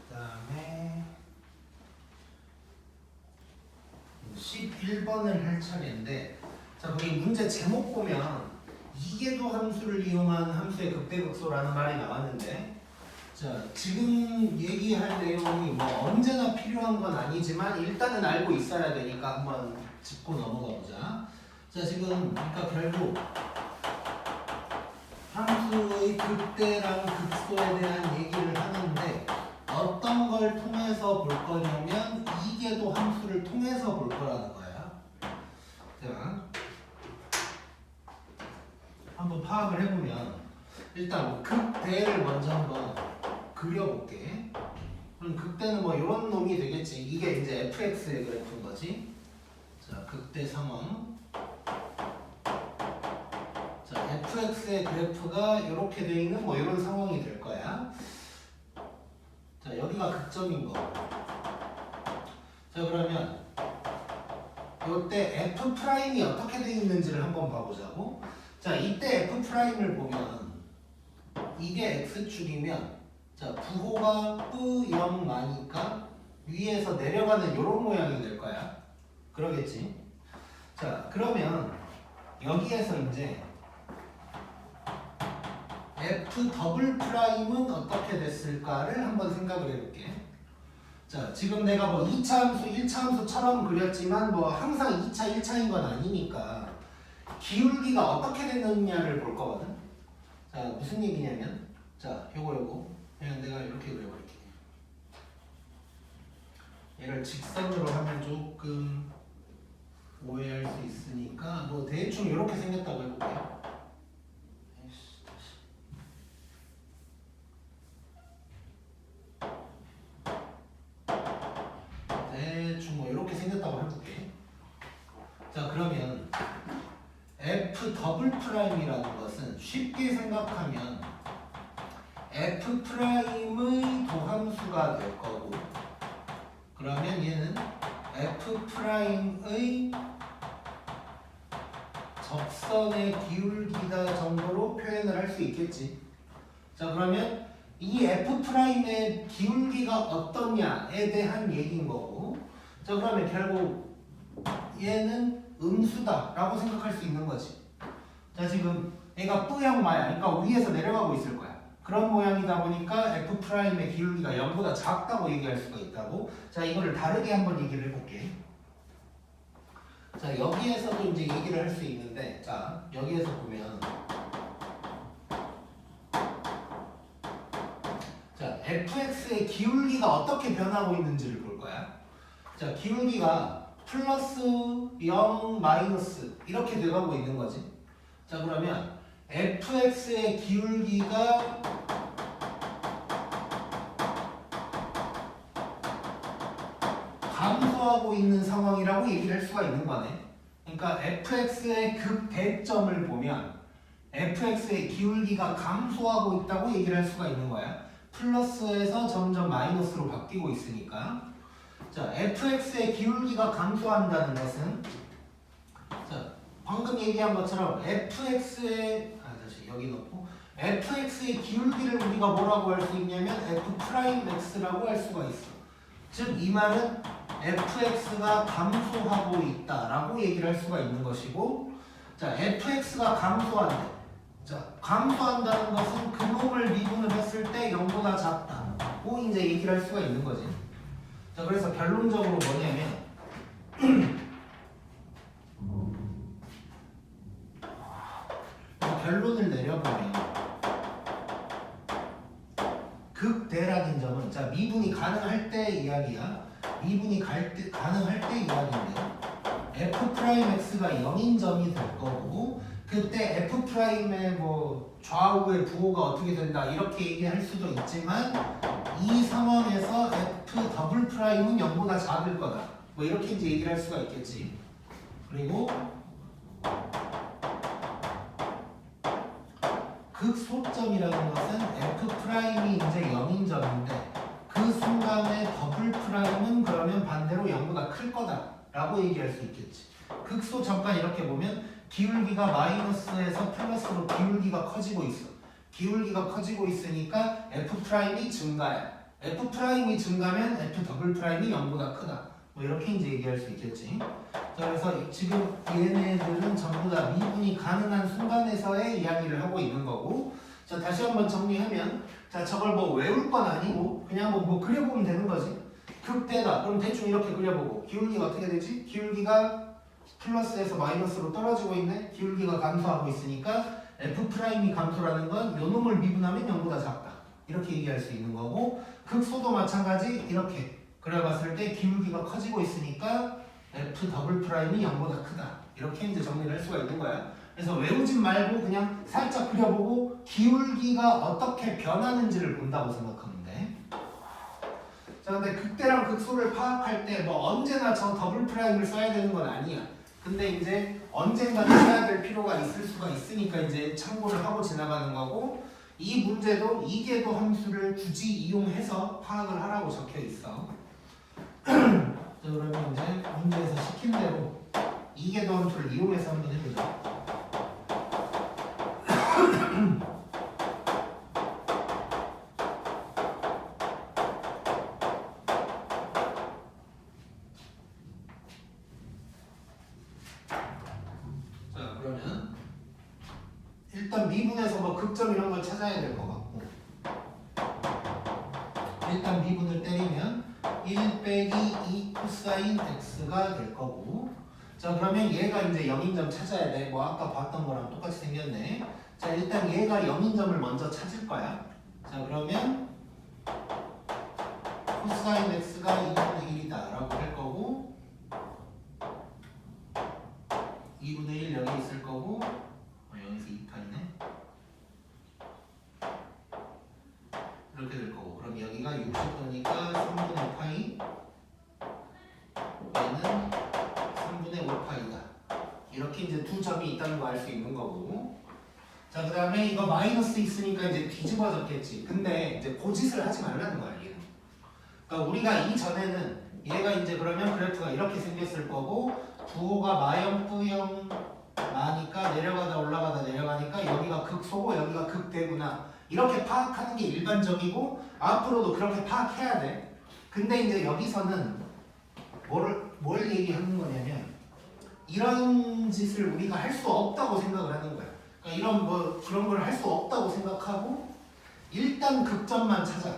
A: 그다음에 11번을 할 차례인데 자 거기 문제 제목 보면 이계도 함수를 이용한 함수의 극대극소라는 말이 나왔는데 자 지금 얘기할 내용이 뭐 언제나 필요한 건 아니지만 일단은 알고 있어야 되니까 한번 짚고 넘어가 보자. 자 지금 그러니까 결국 함수의 극대랑 극소에 대한 얘기를 하는데 어떤 걸 통해서 볼 거냐면 이계도 함수를 통해서 볼 거라는 거야. 자, 한번 파악을 해보면 일단 극대를 먼저 한번 그려볼게. 그럼 극대는 뭐 이런 놈이 되겠지. 이게 이제 fx의 그래프인 거지. 자, 극대 상황. 자, fx의 그래프가 이렇게 돼 있는 뭐 이런 상황이 될 거야. 자, 여기가 극점인 거. 자, 그러면 이때 f 프라임이 어떻게 돼 있는지를 한번 봐보자고. 자, 이때 f 프라임을 보면 이게 x축이면 자, 부호가 뿌 0 나니까 위에서 내려가는 이런 모양이 될 거야. 그러겠지. 자, 그러면 여기에서 이제 f 더블 프라임은 어떻게 됐을까를 한번 생각을 해볼게. 자, 지금 내가 뭐 2차 함수, 1차 함수처럼 그렸지만 뭐 항상 2차, 1차인 건 아니니까 기울기가 어떻게 됐느냐를 볼 거거든. 자, 무슨 얘기냐면 자, 요거 그냥 내가 이렇게 그려볼게. 얘를 직선으로 하면 조금 오해할 수 있으니까 뭐 대충 이렇게 생겼다고 해볼게. 대충 뭐 이렇게 생겼다고 해볼게. 자, 그러면 f 더블 프라임이라는 것은 쉽게 생각하면 f 프라임의 도함수가 될 거고, 그러면 얘는 f 프라임의 접선의 기울기다 정도로 표현을 할 수 있겠지. 자, 그러면 이 f 프라임의 기울기가 어떠냐에 대한 얘기인 거고, 자, 그러면 결국 얘는 음수다라고 생각할 수 있는 거지. 자, 지금 얘가 뿌형 마야, 그러니까 위에서 내려가고 있을 거야. 그런 모양이다 보니까 f 프라임의 기울기가 0보다 작다고 얘기할 수가 있다고. 자, 이거를 다르게 한번 얘기를 해볼게. 자, 여기에서도 이제 얘기를 할 수 있는데, 자, 여기에서 보면 자, fx의 기울기가 어떻게 변하고 있는지를 볼 거야. 자, 기울기가 플러스 0 마이너스 이렇게 돼가고 있는 거지. 자 그러면 fx의 기울기가 감소하고 있는 상황이라고 얘기를 할 수가 있는 거네. 그러니까 fx의 극대점을 보면 fx의 기울기가 감소하고 있다고 얘기를 할 수가 있는 거야. 플러스에서 점점 마이너스로 바뀌고 있으니까. 자, fx의 기울기가 감소한다는 것은 자, 방금 얘기한 것처럼 fx의 다시 여기 넣고 fx의 기울기를 우리가 뭐라고 할 수 있냐면 f'x라고 할 수가 있어. 즉 이 말은 fx가 감소하고 있다라고 얘기를 할 수가 있는 것이고, 자 fx가 감소한대. 자 감소한다는 것은 그놈을 미분을 했을 때 0보다 작다고 이제 얘기를 할 수가 있는 거지. 자 그래서 결론적으로 뭐냐면 결론을 내려보면 극대라는 점은 자 미분이 가능할 때 이야기야. 미분이 가능할 때 이야기인데 f'x가 0인 점이 될 거고, 그때 f'의 뭐 좌우의 부호가 어떻게 된다 이렇게 얘기할 수도 있지만 이 상황에서 f'은 0보다 작을 거다 뭐 이렇게 이제 얘기를 할 수가 있겠지. 그리고 극소점이라는 것은 f'이 이제 0인 점인데 그 순간에 더블' 그러면 반대로 0보다 클 거다라고 얘기할 수 있겠지. 극소 잠깐 이렇게 보면 기울기가 마이너스에서 플러스로 기울기가 커지고 있어. 기울기가 커지고 있으니까 f'이 증가야. f'이 증가면 f'이 0보다 크다. 뭐 이렇게 이제 얘기할 수 있겠지. 자, 그래서 지금 얘네들은 전부 다 미분이 가능한 순간에서의 이야기를 하고 있는 거고. 자, 다시 한번 정리하면 자, 저걸 뭐 외울 건 아니고 그냥 뭐 그려보면 되는 거지. 극대다. 그럼 대충 이렇게 그려보고 기울기가 어떻게 되지? 기울기가 플러스에서 마이너스로 떨어지고 있네. 기울기가 감소하고 있으니까 f'이 감소라는 건 요놈을 미분하면 0보다 작다. 이렇게 얘기할 수 있는 거고, 극소도 마찬가지 이렇게 그려봤을 때 기울기가 커지고 있으니까 f'이 0보다 크다. 이렇게 이제 정리를 할 수가 있는 거야. 그래서 외우진 말고 그냥 살짝 그려보고 기울기가 어떻게 변하는지를 본다고 생각하면 돼. 자, 근데 극대랑 극소를 파악할 때 뭐 언제나 저 더블' 써야 되는 건 아니야. 근데 이제 언젠가는 써야 될 필요가 있을 수가 있으니까 이제 참고를 하고 지나가는 거고, 이 문제도 이계도 함수를 굳이 이용해서 파악을 하라고 적혀 있어. 자, 그러면 이제 문제에서 시킨 대로 이계도 함수를 이용해서 한번 해보자. 그러면 일단 미분에서 뭐 극점 이런 걸 찾아야 될 것 같고, 일단 미분을 때리면 1 빼기 2 코사인 x가 될 거고, 자 그러면 얘가 이제 0인 점 찾아야 돼. 뭐 아까 봤던 거랑 똑같이 생겼네. 자 일단 얘가 0인 점을 먼저 찾을 거야. 자 그러면 코사인 x가 2분의 1이다 라고 할 거고, 2분의 1 여기 있을 거고, 여기서 2파이네 이렇게 될 거고, 그럼 여기가 60도니까 3분의 파이, 얘는 3분의 5파이다. 이렇게 이제 두 점이 있다는 거 알 수 있는 거고. 자 그 다음에 이거 마이너스 있으니까 이제 뒤집어졌겠지. 근데 이제 고짓을 하지 말라는 거야 얘는. 그러니까 우리가 이전에는 얘가 이제 그러면 그래프가 이렇게 생겼을 거고, 부호가 마형 뿌형 마니까 내려가다 올라가다 내려가니까 여기가 극소고 여기가 극대구나 이렇게 파악하는 게 일반적이고 앞으로도 그렇게 파악해야 돼. 근데 이제 여기서는 뭘 얘기하는 거냐면 이런 짓을 우리가 할 수 없다고 생각을 하는 거야. 그러니까 이런 뭐 그런 걸 할 수 없다고 생각하고 일단 극점만 찾아.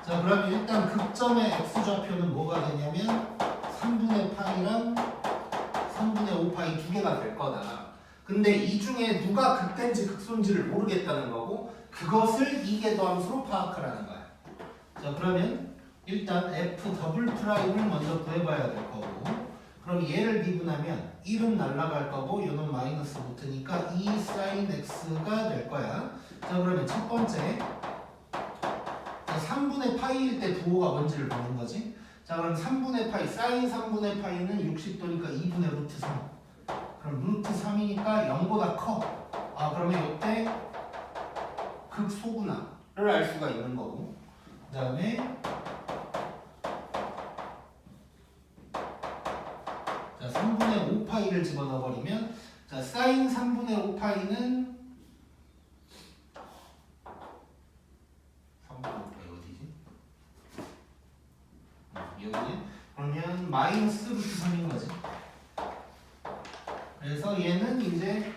A: 자 그러면 일단 극점의 x좌표는 뭐가 되냐면 3분의 파이랑 3분의 5파이 두 개가 될 거다. 근데 이 중에 누가 극대인지 극소인지를 모르겠다는 거고, 그것을 이계도 함수로 파악하라는 거야. 자 그러면 일단 f 더블 프라임을 먼저 구해봐야 될 거고, 그럼 얘를 미분하면 1은 날라갈 거고 요는 마이너스 붙으니까 2 sin x가 될 거야. 자, 그러면 첫 번째, 자, 3분의 파이일 때 부호가 뭔지를 보는 거지. 자, 그럼 3분의 파이, sin 3분의 파이는 60도니까 2분의 루트 3. 그럼 루트 3이니까 0보다 커. 아, 그러면 이때 극소구나를 알 수가 있는 거고, 그 다음에 자, 3분의 5파이를 집어넣어 버리면, 자, sin 3분의 5파이는 3분의 5파이 어디지? 여기네. 그러면 마이너스 루트 3인 거지. 그래서 얘는 이제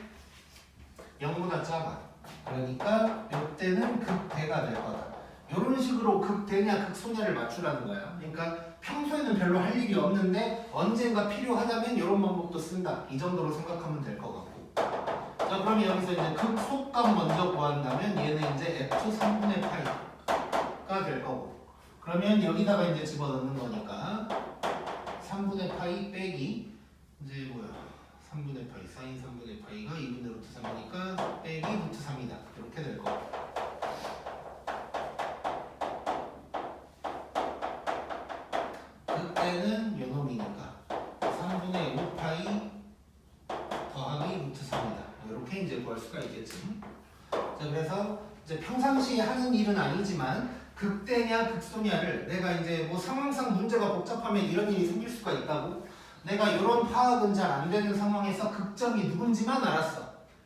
A: 0보다 작아. 그러니까 이때는 극대가 될 거다. 이런 식으로 극대냐 극소냐를 맞추라는 거야. 그러니까 평소에는 별로 할 일이 없는데 언젠가 필요하다면 이런 방법도 쓴다. 이 정도로 생각하면 될 것 같고. 자, 그러면 여기서 이제 극소값 먼저 구한다면 얘는 이제 f 3분의 파이가 될 거고. 그러면 여기다가 이제 집어넣는 거니까 3분의 파이 빼기 이제 뭐야? 3분의 파이, 사인 3분의 파이가 2분의 루트 3이니까 빼기 루트 3이다. 이렇게 될 거고. 그때는 요놈이니까 3분의 5파이 더하기 루트 3이다. 이렇게 이제 구할 수가 있겠지. 자, 그래서 이제 평상시에 하는 일은 아니지만 극대냐 극소냐를 내가 이제 뭐 상황상 문제가 복잡하면 이런 일이 생길 수가 있다고. 내가 이런 파악은 잘 안 되는 상황에서 극점이 누군지만 알았어.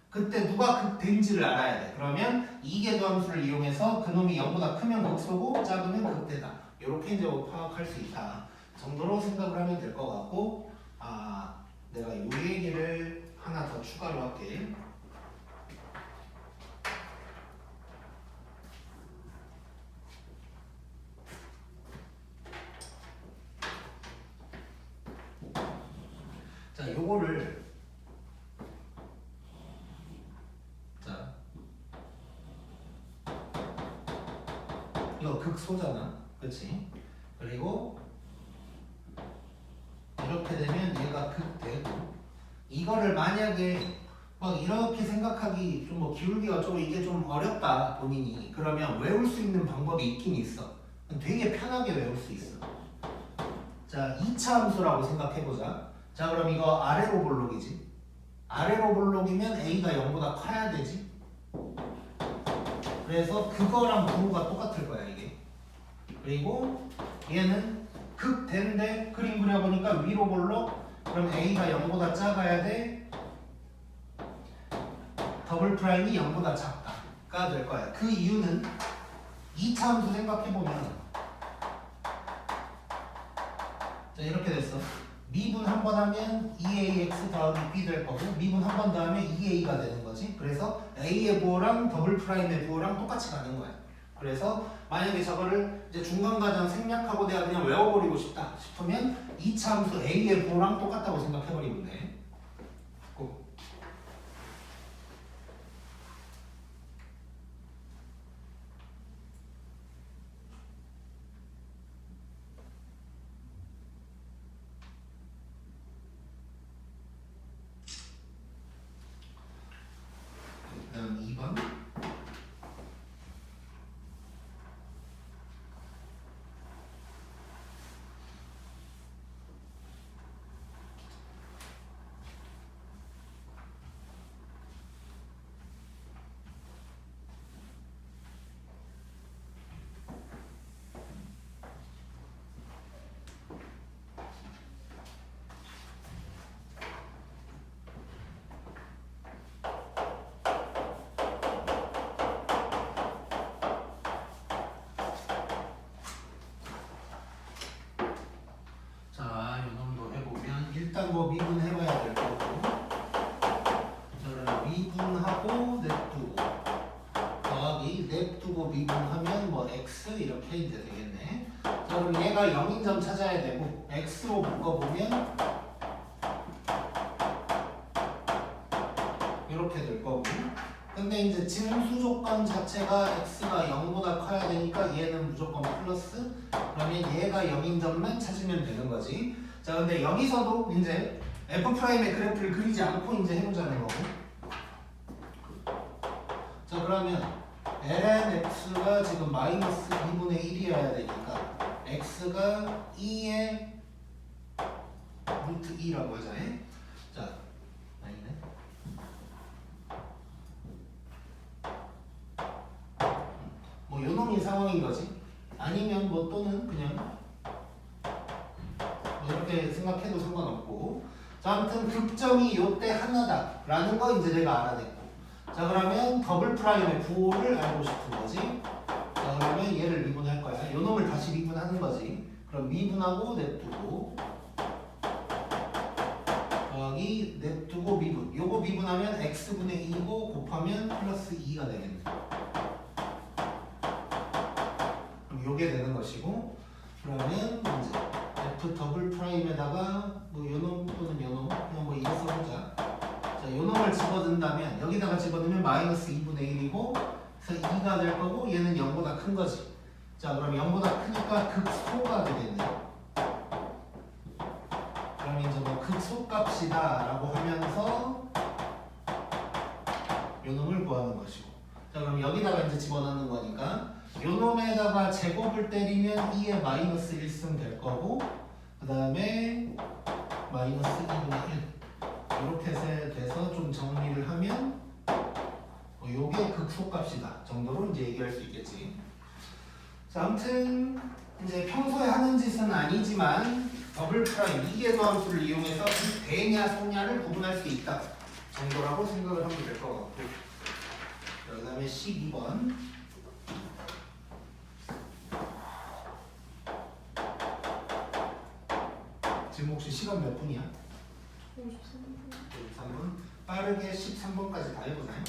A: 그때 누가 극대인지를 알아야 돼. 그러면 이계도 함수를 이용해서 그놈이 0보다 크면 극소고 작으면 극대다. 이렇게 이제 뭐 파악할 수 있다 정도로 생각을 하면 될 것 같고, 아, 내가 이 얘기를 하나 더 추가로 할게. 자, 요거를 자, 이거 극소잖아, 그렇지? 그리고 이렇게 되면 얘가 극대고, 이거를 만약에 막 이렇게 생각하기 좀 뭐 기울기가 좀 이게 좀 어렵다 본인이, 그러면 외울 수 있는 방법이 있긴 있어. 되게 편하게 외울 수 있어. 자, 2차 함수라고 생각해보자. 자, 그럼 이거 아래로 볼록이지. 아래로 볼록이면 a가 0보다 커야 되지. 그래서 그거랑 부호가 똑같을 거야 이게. 그리고 얘는 극대인데 그림 그려보니까 위로 볼록. 그럼 a가 0보다 작아야 돼. 더블 프라임이 0보다 작다가 될 거야. 그 이유는 2차 함수 생각해보면, 자, 이렇게 됐어. 미분 한 번 하면 2ax 더하기 b 될 거고, 미분 한 번 더 하면 2a가 되는 거지. 그래서 a의 부호랑 더블 프라임의 부호랑 똑같이 가는 거야. 그래서 만약에 저거를 이제 중간 과정 생략하고 내가 그냥 외워버리고 싶다 싶으면 2차 함수 a의 부호랑 똑같다고 생각해버리면 돼. 그다음 2번. 자, 이 정도 해보면 일단 뭐 미분해봐야 될 거고, 저를 미분하고 냅두고 더하기 냅두고 미분하면 뭐 x 이렇게 이제 되겠네. 자, 그럼 얘가 0인 점 찾아야 되고 x로 묶어보면 이렇게 될 거고, 근데 이제 진수 조건 자체가 x가 0보다 커야 되니까 얘는 무조건 플러스. 그러면 얘가 0인 점만 찾으면 되는 거지. 자, 근데 여기서도 이제 f'의 그래프를 그리지 않고 이제 해보자는 거고. 자, 그러면 ln x가 지금 마이너스 2분의 1이어야 되니까 x가 2의 루트 2라고 하자. 자, 아니네. 뭐 요놈이 상황인 거지. 아니면 뭐 또는 그냥 뭐 이렇게 생각해도 상관없고. 자, 아무튼 극점이 요때 하나다 라는 거 이제 내가 알아냈고. 자, 그러면 더블 프라임의 부호를 알고 싶은 거지. 자, 그러면 얘를 미분할 거야. 요놈을 다시 미분하는 거지. 그럼 미분하고 냅두고 더하기 냅두고 미분. 요거 미분하면 x분의 2고 곱하면 플러스 2가 되겠네. 그럼 요게 되는 것이고. 그러면 이제 f 더블 프라임에다가 뭐 요놈 또는 요놈 그냥 뭐 이거 써보자. 자, 요놈을 집어든다면 여기다가 집어넣으면 마이너스 2분의 1이고 그래서 2가 될 거고 얘는 0보다 큰 거지. 자, 그럼 0보다 크니까 극소가 되겠네. 그럼 이제 뭐 극소값이다 라고 하면서 요놈을 구하는 것이고. 자, 그럼 여기다가 이제 집어넣는 거니까 요놈에다가 제곱을 때리면 2의 마이너스 1승 될 거고 그 다음에 마이너스 2분의 1 이렇게 돼서 좀 정리를 하면 요게 극소값이다 정도로 이제 얘기할 수 있겠지. 자, 아무튼 이제 평소에 하는 짓은 아니지만 더블 프라임 이계도 함수를 이용해서 대냐 소냐를 구분할 수 있다 정도라고 생각을 하면 될 것 같고. 그 다음에 12번 지금 혹시 시간 몇 분이야? 53분. 빠르게 13번까지 다 해보나요?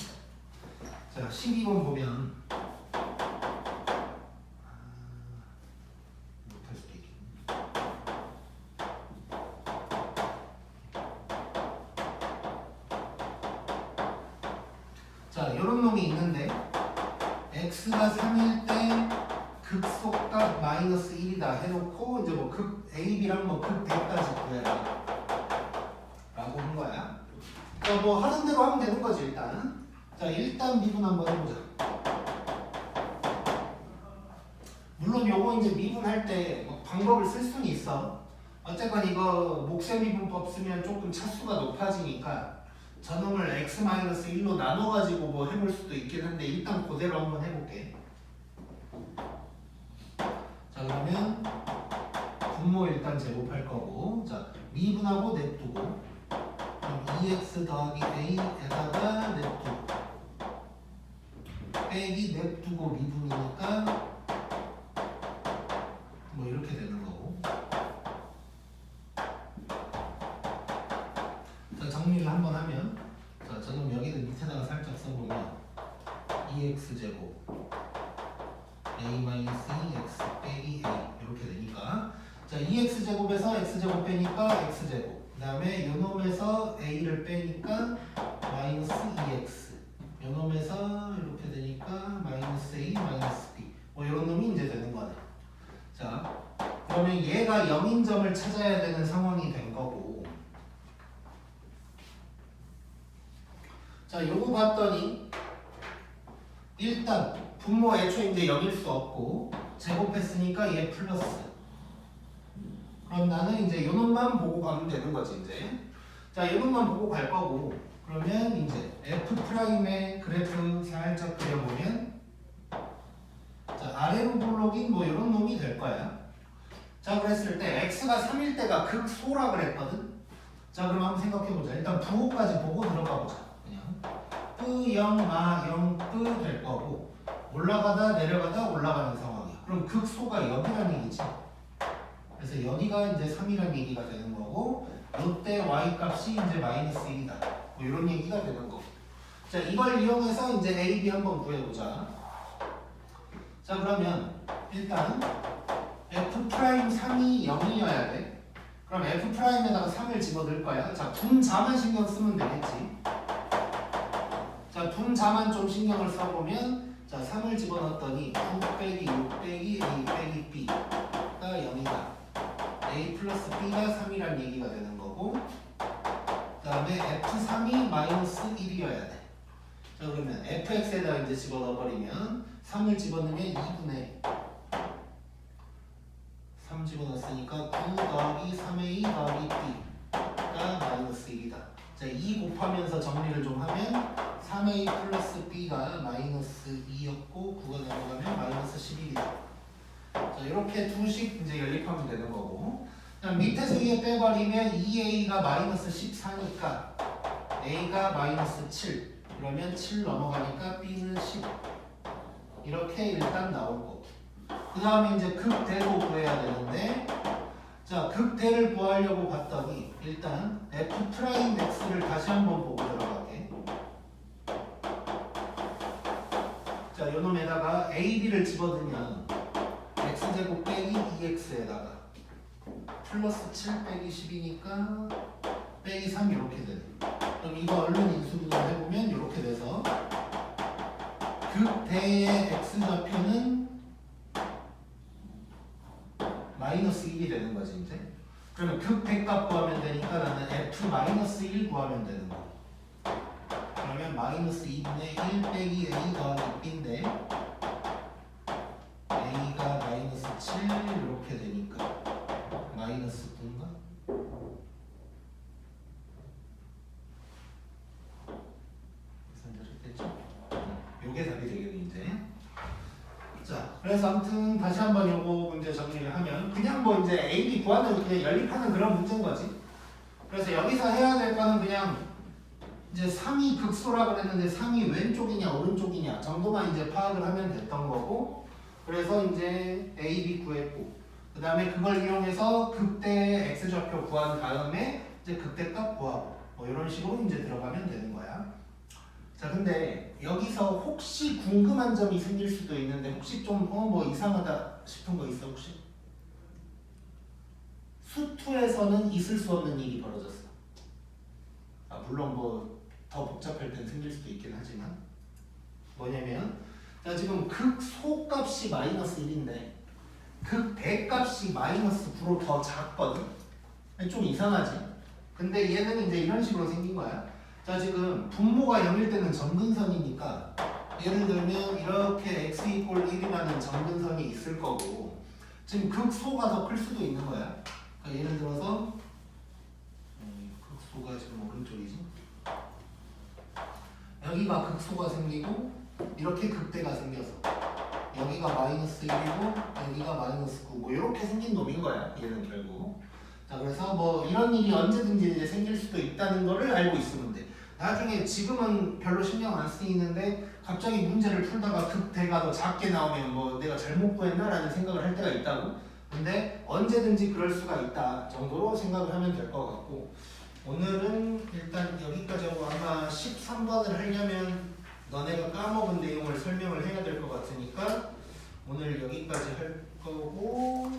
A: 자, 12번 보면 못할 수도 있겠네. 자, 요런 놈이 있는데 x가 3일 때 극소값 마이너스 1이다 해놓고 이제 뭐 극 ab랑 뭐 극대까지 구해라 라고 한 거야. 자, 뭐 하는 대로 하면 되는 거지 일단. 자, 일단 미분 한번 해보자. 물론 요거 이제 미분할 때 뭐 방법을 쓸 수는 있어. 어쨌건 이거 목세 미분법 쓰면 조금 차수가 높아지니까 저놈을 x-1로 나눠가지고 뭐 해볼 수도 있긴 한데 일단 그대로 한번 해볼게. 자, 그러면 분모 일단 제곱할 거고. 자, 미분하고 냅두고 그럼 2x 더하기 a에다가 냅두고 빼기 냅두고 미분이니까 뭐 이렇게 되는 거고. 자, 정리를 한번 하면 자, 저는 여기는 밑에다가 살짝 써보면 2x제곱 a-2x 빼기 a 이렇게 되니까 자, 2x제곱에서 x제곱 빼니까 x제곱 그 다음에 요놈에서 a를 빼니까 마이너스 2x 요놈에서 이렇게 되니까 마이너스 a 마이너스 b 뭐 이런 놈이 이제 되는 거네. 자, 그러면 얘가 0인 점을 찾아야 되는 상황이 된 거고. 자, 요거 봤더니 일단 분모 애초에 이제 0일 수 없고 제곱했으니까 얘 플러스. 그럼 나는 이제 요놈만 보고 가면 되는 거지 이제. 자, 요놈만 보고 갈 거고. 그러면 이제 F'의 그래프 살짝 그려보면 자, 아래로 볼록인 뭐 이런 놈이 될 거야. 자, 그랬을 때 x가 3일 때가 극소라 그랬거든. 자, 그럼 한번 생각해보자. 일단 부호까지 보고 들어가 보자. 그냥 뿌, 0, 마, 0, 뿌 될 거고 올라가다 내려가다 올라가는 상황이야. 그럼 극소가 여기란 얘기지. 그래서 여기가 이제 3이란 얘기가 되는 거고 이때 y 값이 이제 마이너스 1이다. 뭐 이런 얘기가 되는 거고. 자, 이걸 이용해서 이제 a, b 한번 구해보자. 자, 그러면 일단 f'3이 0이어야 돼. 그럼 f'에다가 3을 집어넣을 거야. 자, 분자만 신경 쓰면 되겠지. 자, 자 분자만 좀 신경을 써보면 자 3을 집어넣었더니 9 빼기 6 빼기 A 빼기 B가 0이다. A 플러스 B가 3이란 얘기가 되는 거고 그 다음에 F3이 마이너스 1이어야 돼. 자 그러면 fx에다 이제 집어넣어버리면 3을 집어넣으면 2분의 3 집어넣었으니까 9 더하기 3a 더하기 b가 마이너스 1이다. 자 2 곱하면서 정리를 좀 하면 3a 플러스 b가 마이너스 2였고 9가 넘어가면 마이너스 11이다. 자 이렇게 두식 이제 연립하면 되는 거고 밑에서 위에 빼버리면 2a가 마이너스 14니까 a가 마이너스 7 그러면 7 넘어가니까 b는 10 이렇게 일단 나올 거고 그 다음에 이제 극대도 구해야 되는데 자 극대를 구하려고 봤더니 일단 f'x를 다시 한번 보고 들어가게. 자 요놈에다가 ab를 집어넣으면 x제곱 빼기 2x에다가 플러스 7 빼기 10이니까 빼기 3 이렇게 되네. 그럼 이거 얼른 인수분해 해보면 이렇게 돼서 극대의 x좌표는 마이너스 1이 되는 거지 이제. 그러면 극대값 구하면 되니까 나는 f-1 구하면 되는 거. 그러면 마이너스 2분의 1 빼기 a 더하기 b인데 a가 마이너스 7 이렇게 되니까 마이너스 9인가? 요게 답이 되겠네 이제. 자 그래서 아무튼 다시 한번 요거 문제 정리를 하면 그냥 뭐 이제 A, B 구하는 그냥 연립하는 그런 문제인 거지. 그래서 여기서 해야 될 거는 그냥 이제 3이 극소라 그랬는데 3이 왼쪽이냐 오른쪽이냐 정도만 이제 파악을 하면 됐던 거고 그래서 이제 A, B 구했고 그 다음에 그걸 이용해서 극대 X좌표 구한 다음에 이제 극대값 구하고 뭐 이런 식으로 이제 들어가면 되는 거야. 자 근데 여기서 혹시 궁금한 점이 생길 수도 있는데 혹시 좀 뭐 이상하다 싶은 거 있어 혹시? 수투에서는 있을 수 없는 일이 벌어졌어. 아 물론 뭐 더 복잡할 땐 생길 수도 있긴 하지만 뭐냐면 자 지금 극소값이 마이너스 1인데 극대값이 마이너스 9로 더 작거든? 좀 이상하지? 근데 얘는 이제 이런 식으로 생긴 거야. 자 지금 분모가 0일 때는 점근선이니까 예를 들면 이렇게 x = 1이라는 점근선이 있을 거고 지금 극소가 더 클 수도 있는 거야. 그러니까 예를 들어서 극소가 지금 오른쪽이지. 여기가 극소가 생기고 이렇게 극대가 생겨서 여기가 마이너스 1이고 여기가 마이너스 9 뭐 이렇게 생긴 놈인 거야 얘는 결국. 자 그래서 뭐 이런 일이 언제든지 이제 생길 수도 있다는 거를 알고 있으면 돼. 나중에 지금은 별로 신경 안 쓰이는데 갑자기 문제를 풀다가 극대가 더 작게 나오면 뭐 내가 잘못 구했나 라는 생각을 할 때가 있다고. 근데 언제든지 그럴 수가 있다 정도로 생각을 하면 될 것 같고 오늘은 일단 여기까지 하고 아마 13번을 하려면 너네가 까먹은 내용을 설명을 해야 될 것 같으니까 오늘 여기까지 할 거고